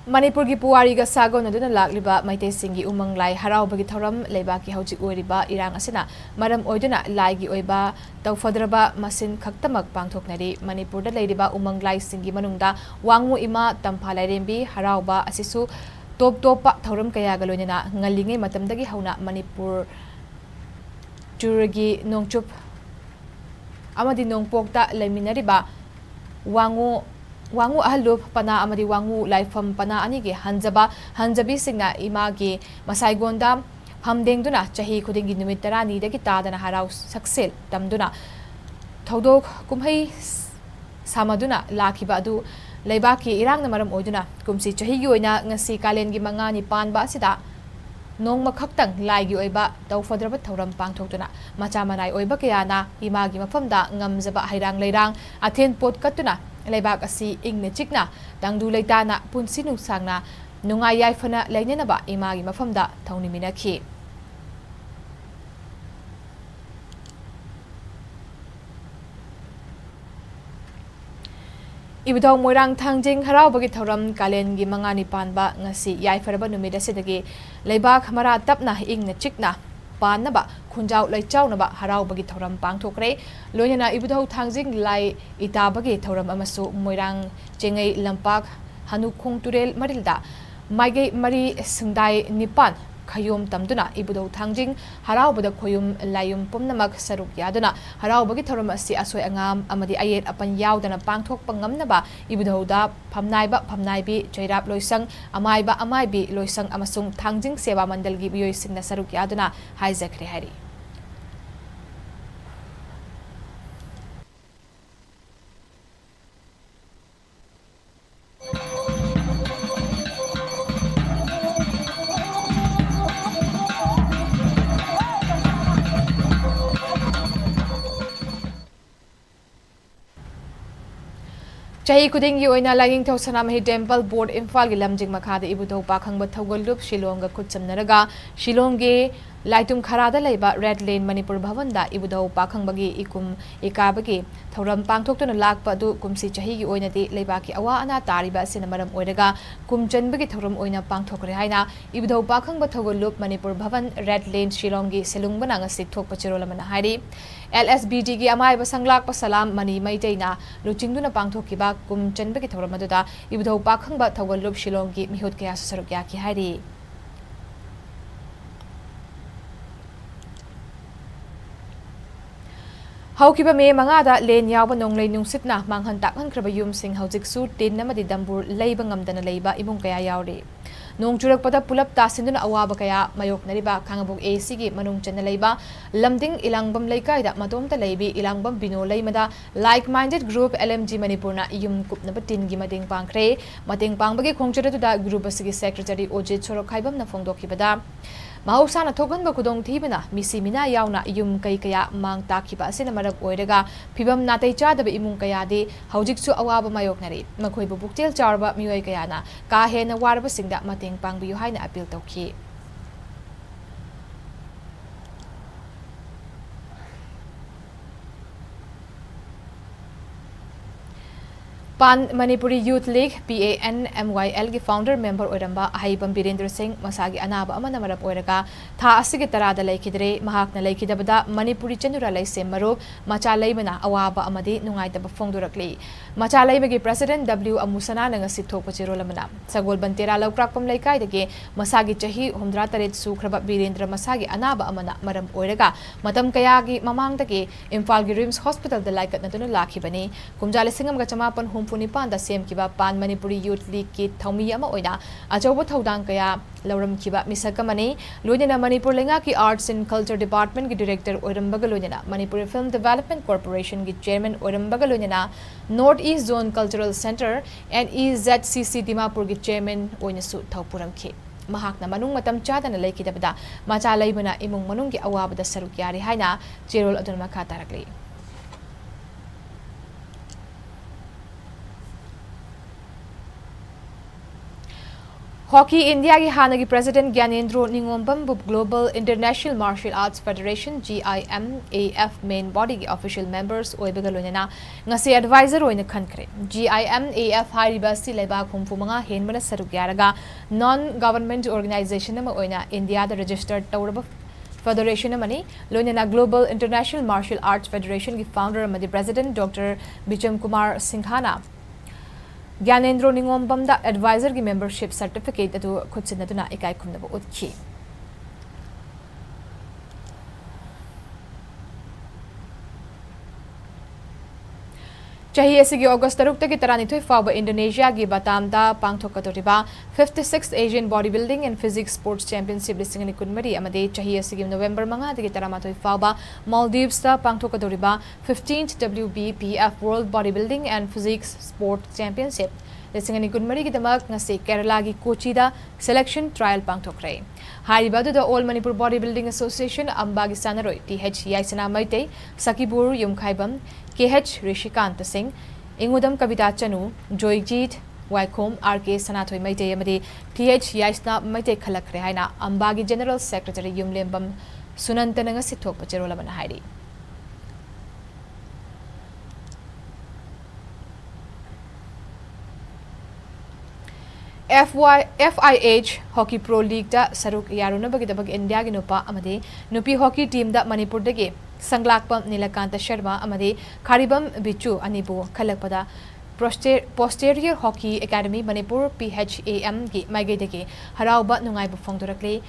Manipur ki puwari ga sagon aduna lakliba maite singi umang lai harau bagi thoram leiba ki hojik oiriba irang asina maram oiduna lai gi oiba tawfadraba masin khaktamak pangthoknari Manipur da leiriba umang lai singi manungda wangmu ima tamphalai rembi harau ba asisu top topa thoram kaya ga loinena ngalinge matamdagi hauna Manipur turgi nongchup amadi nongpokta leiminariba wangu ahalup pana amadi wangu laifam pana ani ge hanjabi singna imagi masaigonda hamdengduna chahi khudingi numit tarani dagi tadana harau saksel tamduna thodok kumhai samaduna lakhiba adu leibaki irangna maram oiduna kumsi chahi gi oina ngasi kalengi mangani panba sida nongma khaktang laigi oiba tawfadraba thoram pangthokduna macha manai oiba kayana imagi mafamda ngamjaba hairang leirang athen pot katuna leibak asi ingna chikna tangdu leitana punsi nungsangna nungai yaifana leinenaba imagi mafamda thawni minakhi ibudau moirang thangjing harau bagi thoram kalen gi mangani panba ngasi yaifaraba numida sedagi leibak mara tapna ingna chikna panaba khunjau laichaunaba harau bagi thoram pangthokre loinana ibudau thangjing lai itabagi thoram amasu moirang chengai lampak hanukhong turel marilda maigei mari singdai nipan khayom tamduna ibudau thangjing harau bada khoyum layum pomnamak saruk yaduna harau bagi thoram asi asoi angam amadi ayet apan yaudana pangthok pangamnaba ibudau da phamnaibi chairap loisang amaibi loisang amasung thangjing seva mandal gi biyoi singna saruk yaduna haizakre hari Chahi kuding yu oina laging thau sanamahi temple board Imphal gi lamjing makhada ibudau pakhang ba thawgalup Shillong ga khutsamnaraga Shillong ge laitum kharada leiba Red Lane Manipur Bhavan da ibudau pakhang bagi ikum ikabagi thauram pangthoktuna lakpa du kumsi chahi gi oina di leiba ki awa ana tariba sinamaram oiraga kumchan bagi thauram oina pangthokre haina ibudau pakhang ba thawgalup Manipur Bhavan Red Lane Shillong gi selung bananga sik thokpa chirolamana hairi LSBD gi amai ba sanglak pa salam mani maiteina luchingduna pangthokiba kum chanba ki thoram aduda ibudau pakhang ba thawgalup Shillong gi mihut kya saruk ya ki hairi Haukiba me mangada len yawa nonglei nungsitna manghan takhan kraba yum sing haujik su tin namadi dambur leiba ngamdana leiba imung kaya yauri nong churak pada pulap tasinduna awaba kaya mayok nariba khangabuk AC gi manung channa leiba lamding ilangbam leikai da matom ta leibi ilangbam bino leimada like minded group LMG Manipurna yum kupna batin gi mading pangkre mateng pangbagi khongchara da group asigi secretary Ojit Chorok khaibam na phongdokibada Mahusana thogan ba kudong thibana misimina yauna yum kai kaya mang takiba asina marab oiraga phibam natai chada ba imung kaya de haujiksu awaba mayok nari makhoi bu buktel charba mioi kaya na ka hena warba singda mateng pangbiyu haina appeal tawki Pan Manipuri Youth League PANMYL gi founder member oiramba Ahibam Birendra Singh masagi anaba amana marap oiraga tha asigi tarada laikidre mahakna laikidabada Manipuri chandura laise marup macha leibana awaba amadi nungaitaba phongdurakli macha leibagi president W Amusana nanga sithokpa chirolamana sagol bantera laukrakpam laikai dege masagi chahi 138 sukraba Birendra masagi anaba amana maram oiraga matam kayagi mamangdagi Imphal gi Rims Hospital da laikat natuna lakhibani kumjale singam ga chamapan Punipan da sem kiba Pan Manipuri Youth League ki thaumi ama oina achoba thodang kaya lauram kiba misakamani loinena Manipur lenga ki Arts and Culture Department ki director oirambaga loinena Manipur Film Development Corporation ki chairman oirambaga loinena North East Zone Cultural Center and EZCC Dimapur ki chairman oina su thaupuram ki mahakna manung matam chadana laikidabada macha laibana imung manung ki awabada saruk yari haina cherol aduna makatarakli Hockey India ki hanagi President Gyanendro Ningombam bu Global International Martial Arts Federation GIMAF main body ki official members oibaga loinena ngasi advisor oina khankre GIMAF hariba si leba khumpu manga henmana saruk yaraga non government organization ama oina India da registered tawraba Federation amani loinena Global International Martial Arts Federation ki founder amadi President Dr. Bicham Kumar Singhana Gyanendro Ningombam da advisor ki membership certificate atu khutsinaduna ikai khumnaba utkhi Chahi asigi August 6 ki taranithoi faba Indonesia gi Batam da pangthokadoriba 56th Asian Bodybuilding and Physics Sports Championship lisingani kunmari amade chahi asigi November manga digi taramathoi faba Maldives da pangthokadoriba 15th WBPF World Bodybuilding and Physics Sports Championship lisingani kunmari gi damak ngasi Kerala gi Kochi da selection trial pangthokre Haribadu da All Manipur Bodybuilding Association ambagi sanaroi TH Yaisana Maitei Sakibur Yumkhaibam KH Rishikant Singh Ingudam Kavita Chanu Joyjit Waikom RK Sanathoi Maitei amadi TH Yaisna Maitei Khalakre haina ambagi General Secretary Yumlembam Sunantananga sithokpa cherolabana hairi FIH Hockey Pro League da saruk yaruna bagidabag India gi nupa amade nupi hockey team da Manipur dagi sanglakpam Nilakanta Sharma amade Kharibam Bichu anibu khalakpada Posterior Hockey Academy Manipur PHAM gi maigei dagi harauba nungai bu phongdorakle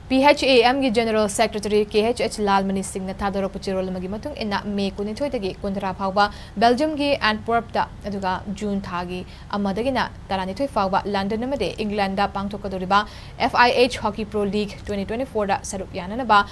PHAM gi General Secretary KHH Lalmani Singh na thadorok puchirol magi matung ina May 19 dagi kundra phawba Belgium gi Antwerp da aduga June thagi amadagi na taranithoi phawba London amade England da pangthokadoriba FIH Hockey Pro League 2024 da saruk yanana ba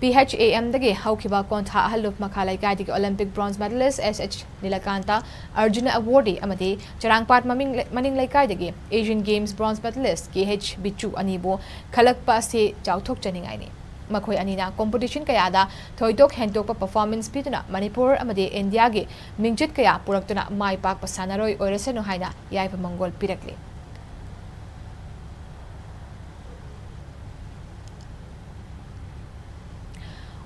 PHAM dagi haukiba kontha haluf makhalai kaidi Olympic bronze medalist SH Nilakanta Arjuna awardee amade charangpat maning laikai dagi Asian Games bronze medalist KH Bichu anibo khalakpa se chauthok chaningai ni Makhoi anina competition kayada thoidok hendokpa performance pituna Manipur amadi India gi mingjit kaya puraktuna mai pak pasanaroi oirasenu haina yaipa mongol pirakli.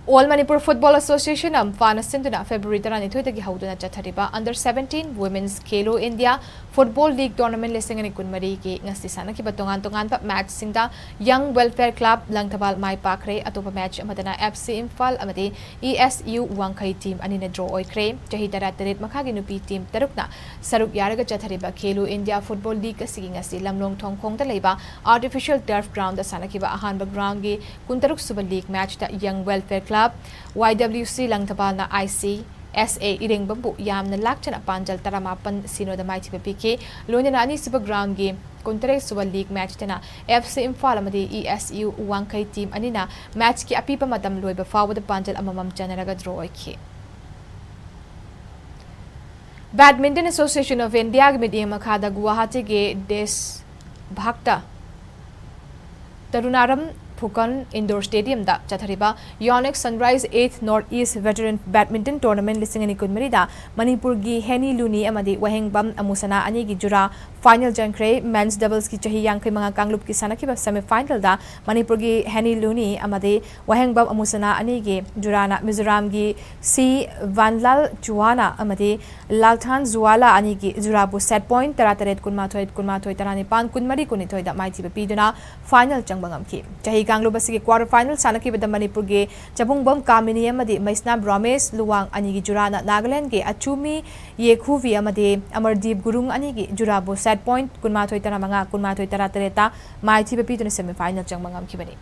All Manipur Football Association Imphal sinduna February 22 hauduna chathariba under 17 Women's Khelo India Football League Tournament lisingani kunmari ki ngasti sanaki batongan pa match singda Young Welfare Club Langthabal mai pakre atopa match amadana FC Imphal amadi ESU Wangkai team anina draw oikre chahi tarat makhagi nupi team tarukna saruk yaraga chathariba Khelo India Football League asigi ngasi lamlong thongkhong da leiba artificial turf ground da sanaki ba ahanba ground gi kuntaruk suba league match da Young Welfare Club YWC Langthabal na IC SA Iring Bambu Yamna Lakchana Panjal Taramapan Sino the Mighty PK Lunana Ani Super Ground Game Kuntre Suba League Match Tana FC Imphal amadi ESU Wangkai team Anina Match ki apipa madam loiba forward the Panjal amamam Janaraga draw ki Badminton Association of India Medium Makada Guwahati ge Des Bhakta Tarunaram Phukan Indoor Stadium da chathariba Yonex Sunrise 8th Northeast Veteran Badminton Tournament lisingani kunmarida Manipur gi Henny Luni amadi Wahengbam Amusana ani gi jura final jankre men's doubles ki chahi yang manga kanglup ki sanakiba semi final da Manipur gi Henny Luni amadi Wahengbam Amusana ani gi jurana Mizoram gi C Vanlal Chuana amadi Lalthan Zuala ani gi jurabu set point tarataret kunmathoi tarani pan kunmari kunithoi da maiti piduna final changbangam ki chahi Ganglobasi quarter final sanaki with the Manipur ge Chabungbam Kamini amadi Maisnab Ramesh Luwang anigi Jurana Nagaland ge Achumi Yekhuvi amadi Amardeep Gurung anigi Jurabu set point kunmathoi taramanga kunmathoi taratareta maiti pepitun semi final changmangam kibani.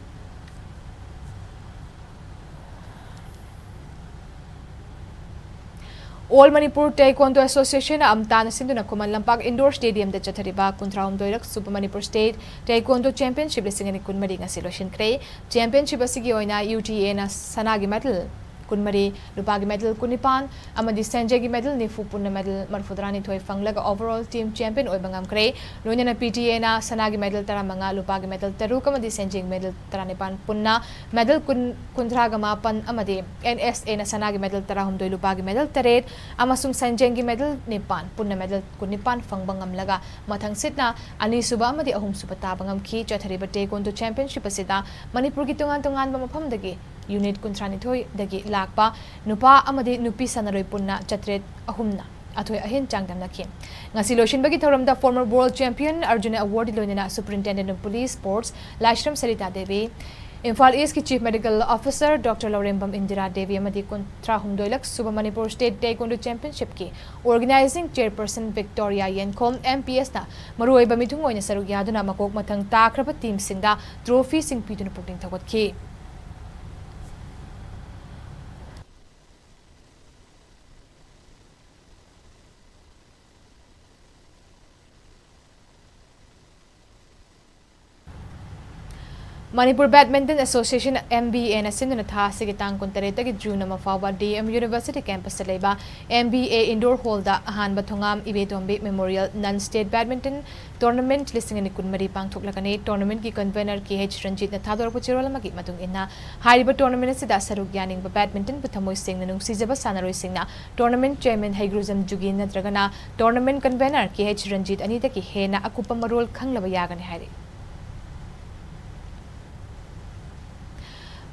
All Manipur Taekwondo Association Amtana Sinduna Kuman Lampak Indoor Stadium de Chathariba Kuntraum Doirak Super Manipur State Taekwondo Championship lisingani kunmari nga siloshin kre Championship asigi oina UTA na sanagi medal kunmari lupagi medal kunipan amadi sanjagi medal ni fupuna medal marfudrani thoi fanglaga overall team champion oibangam kre lonya na PTA na sanagi medal taramanga lupagi medal taruk amadi sanjagi medal taranipan punna medal kundraga mapan amadi NSA na sanagi medal tarahum doi lupagi medal taret amasung sanjagi medal nipan punna medal kunipan fangbangam laga mathang sitna ani suba amadi ahum suba tabangam ki chathariba taekwondo championship asida Manipur gi tungan mafam dagi unit kuntrani thoi dagi lakpa nupa amadi nupi sanaroi punna chatret ahumna athoi ahin changdamna ki ngasi loshin bagi thoram da former world champion Arjuna award loinena superintendent of police sports Lashram Sarita Devi Imphal East ki chief medical officer Dr. Laurembam Indira Devi amadi kontra humdoilak Suba Manipur State Taekwondo Championship ki organizing chairperson Victoria Yenkom MPS na maroi bamithung oina saruk yaduna makok mathang takraba team singda trophy sing pituna pukling thawat ki Manipur Badminton Association MBA na sinduna tha sige tang kuntareta gi June ma fawa DM University campus sa leba MBA indoor hall da ahan bathongam Ibetombe Memorial Non-State Badminton Tournament listing ni kunmari pangthoklakani tournament ki convener KH Ranjit na thador puchirol magi matung inna hariba tournament sida saruk yaning ba badminton buthamoi sing nanung sijaba sanaroi singna tournament chairman Haigruzam Jugin natragana tournament convener KH Ranjit anita ki hena akupa marol khanglaba yagani hari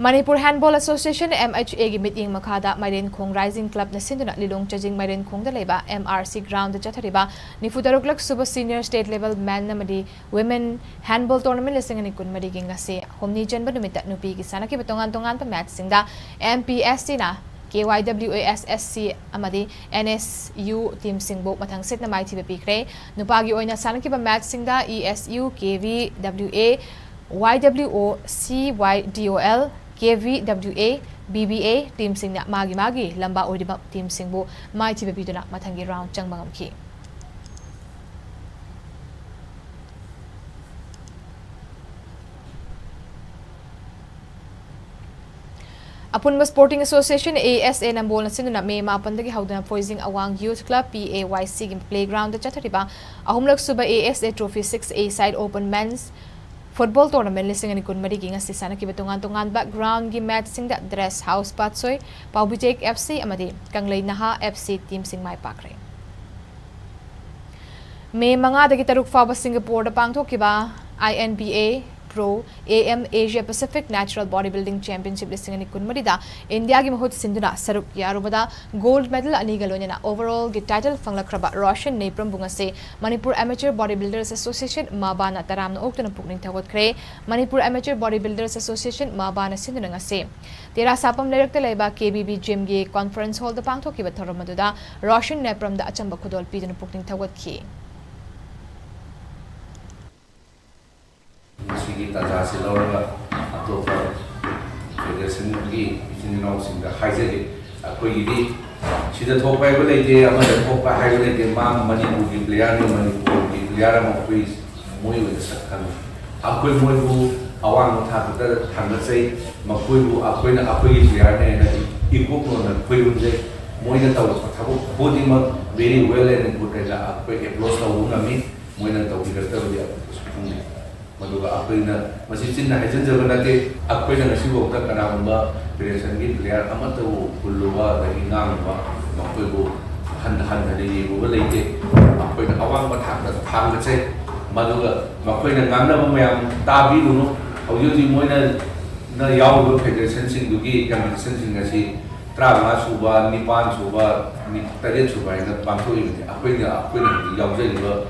Manipur Handball Association MHA gi meeting makhada Mairen Khong Rising Club na sinduna Lilong Chajing Mairen Khong da leba MRC ground da chathariba nifudaruklak Super Senior State Level Men namadi Women Handball Tournament lisingani kunmari gi ngase homni janba numita nupi gi sanaki batongan pa match singda MPSC na KYWASSC amadi NSU team singbo mathang set na maiti bepikre nupagi oina sanaki ba match singda ESU KVWA YWO CYDOL KVWA BBA team sing na magi lamba odiba team singbo mai tibe biduna mathangi round changbangam ki Apunma Sporting Association ASA Nambol na sinuna May mapandagi haudana Poising Awang Youth Club PAYC game playground da chathariba ahumlak suba ASA Trophy 6A side open men's football tournament listing ani kun mari gi ngasi sana ki betungan tungan background gi match sing da dress house patsoi Paubijek FC amadi Kanglei Naha FC team sing mai pakre May mga dagi taruk faba Singapore da pangthokiba INBA Pro AM Asia Pacific Natural Bodybuilding Championship listing ani kunmari da India gi mahut sinduna saruk yarubada gold medal ani galonyana overall gi title fanglakraba Roshan Nepram bungase Manipur Amateur Bodybuilders Association Mabana taramna oktuna pukning thawat kre Manipur Amateur Bodybuilders Association Mabana sinduna ngase tera sapam lerakta leba KBB gym gi conference hall da pangthokiba thoromaduda Roshan Nepram da achamba khudol piduna pukning thawat ki Sigi taja se laura atopa federation gi itinau singa haijage akoi gi sida thopai ba leite amada thopa hai ba leite ma Manipur gi player ni Manipur gi player ma koi moi wa sakhan akoi moi bu awang tha ta thang sei ma koi bu akoi na akoi gi player ne na iko ko na koi bu je moi na taw thabu body ma very well and good la akoi applause taw ngami moi na taw gi ta ba ya maduga akoina masichin na hajan jabanate akoina nasibo ta kanamba federation gi player amata wo kulluwa da ingangba makoibo han de yebu leite akoina awang ba thang che maduga makoina ngamna ba mayam tabi lu no audio moina na yaw go federation sing dugi convention sing asi trama suba nipan suba ni tare suba ina pangto ini akoina yaw je ba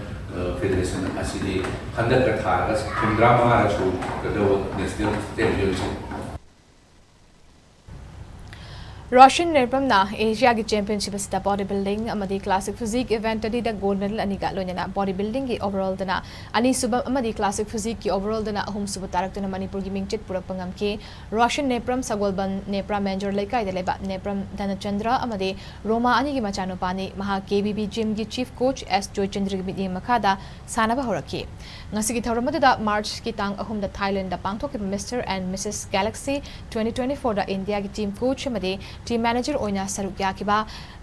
Federation asili handak katharga drama rasu kado national championship Russian Nepram na Asia gi championship sta bodybuilding amadi classic physique event adi da gold medal ani ga lonyana bodybuilding gi overall dana ani suba amadi classic physique gi overall dana ahum suba tarak tuna Manipur gi mingchit purak pangam ki Russian Nepram Sagolban Nepra Major Laikai de leba Nepram Dhanachandra amadi Roma ani gi machano pani maha KBB gym gi chief coach S Joy Chandra gi midi makada sanaba horaki ngasi gi thoramadu da March ki tang ahum da Thailand da pangthok Mr and Mrs Galaxy 2024 da India gi team coach amadi team manager oina sarukya kiba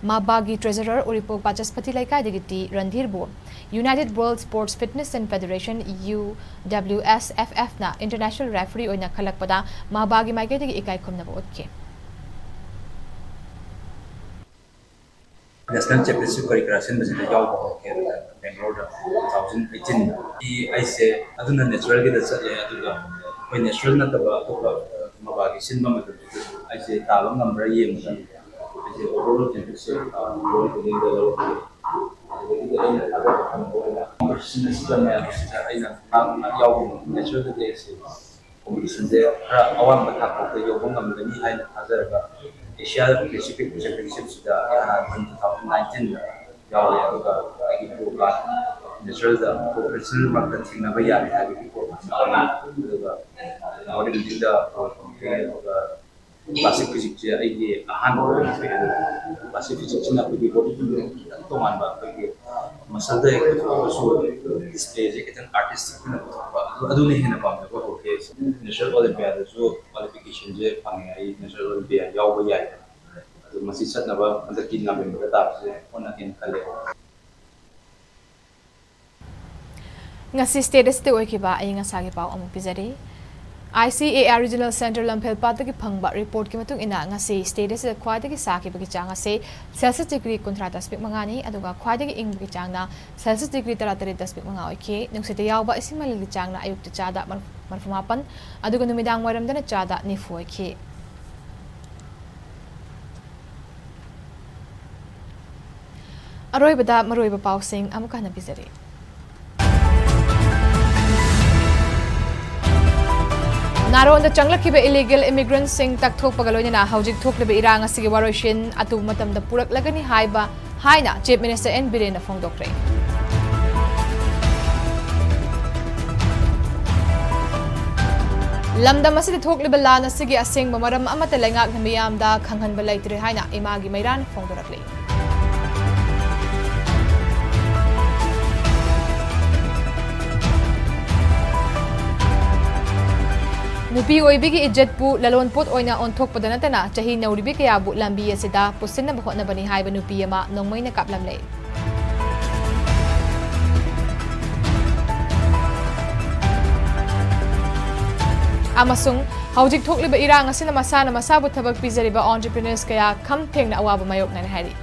mabagi treasurer uripok bachaspati laikai degiti Randhir Bo United World Sports Fitness and Federation UWSFF na international referee oina khalakpada mabagi maikai degi ikai khumna botke National Championship Curriculum is the job of Bangalore 2018. I say, I don't know natural get a when natural not about Mabagi Sinma. I say, Talam number a year. I say, overall championship, going to the natural days. Competition there, I want to have the Yobong and the Nihai Hazarga. Asia Pacific Championships 2019 yawe aduga agi program natural da professional market thingna ba yari ha bi ko aduga bodybuilding da classic physics je ai ahan classic physics na ko bodybuilding to man ba ko muscle da ek so display je kitan artistic na ko adu ne hina ba ko okay national olympiad so qualification je pangai ai national olympiad yaw ba yai adu masi chat na ba under kin na member ta se ona kin kale ngasi status te oikiba ai ngasagi pau amu pizari ICAR Regional Center Lamphel Pataki Phangba report ki matung ina ngasi status da khwaidagi saki bagi changa se Celsius degree kontrata spik mangani aduga khwaidagi ing bagi changna Celsius degree 33 spik manga oike nungsite yawba isimal li changna ayuk ta chada marfumapan aduga numidang waram dana chada ni foike aroibada maroiba pausing amuka na bizari Naroon da changlakkiba illegal immigrants sing takthok pagaloina hawjik thokliba irang asigi waroshin atu matam da purak lagani haiba haina Chief Minister N Birena phongdokre lamdam asidi thokliba lan asigi asing maram amata lengak na miyam da khanghan ba laitre haina imagi mairan phongdorakle Nupi oibigi ijat pu lalon pot oina onthok padana tana chahi nauribi kaya bu lambi asida pusinna bahotna bani haiba nupi ama nongmai na kaplam le amasung hojik thokliba irang asina masana masabu thabak pizariba entrepreneurs kaya kham thengna awaba mayok na hari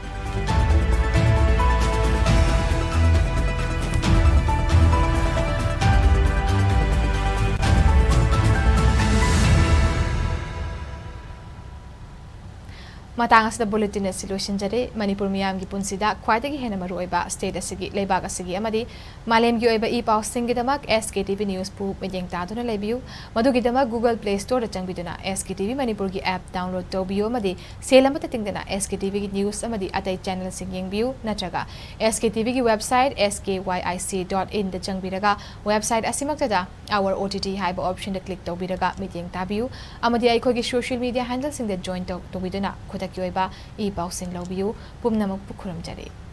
matang asda bulletin solution jare Manipur miyam gi punsida khwaidagi hena maruiba state asigi leibag asigi amadi malem gi oiba e pausing gi damak SKTV news pu medeng taduna lebiu madugi damak Google Play Store changbiduna SKTV Manipur gi app download tobiu amadi selamata tingdana SKTV gi news amadi atai channel sing yengbiu natraga SKTV gi website skyic.in da changbiraga website asimaktada our OTT haiba option da click tobiraga medeng tabiu amadi ai khogi social media handles sing da join tobiduna kyoiba e pausing laubiu pumnamak pukhuram jare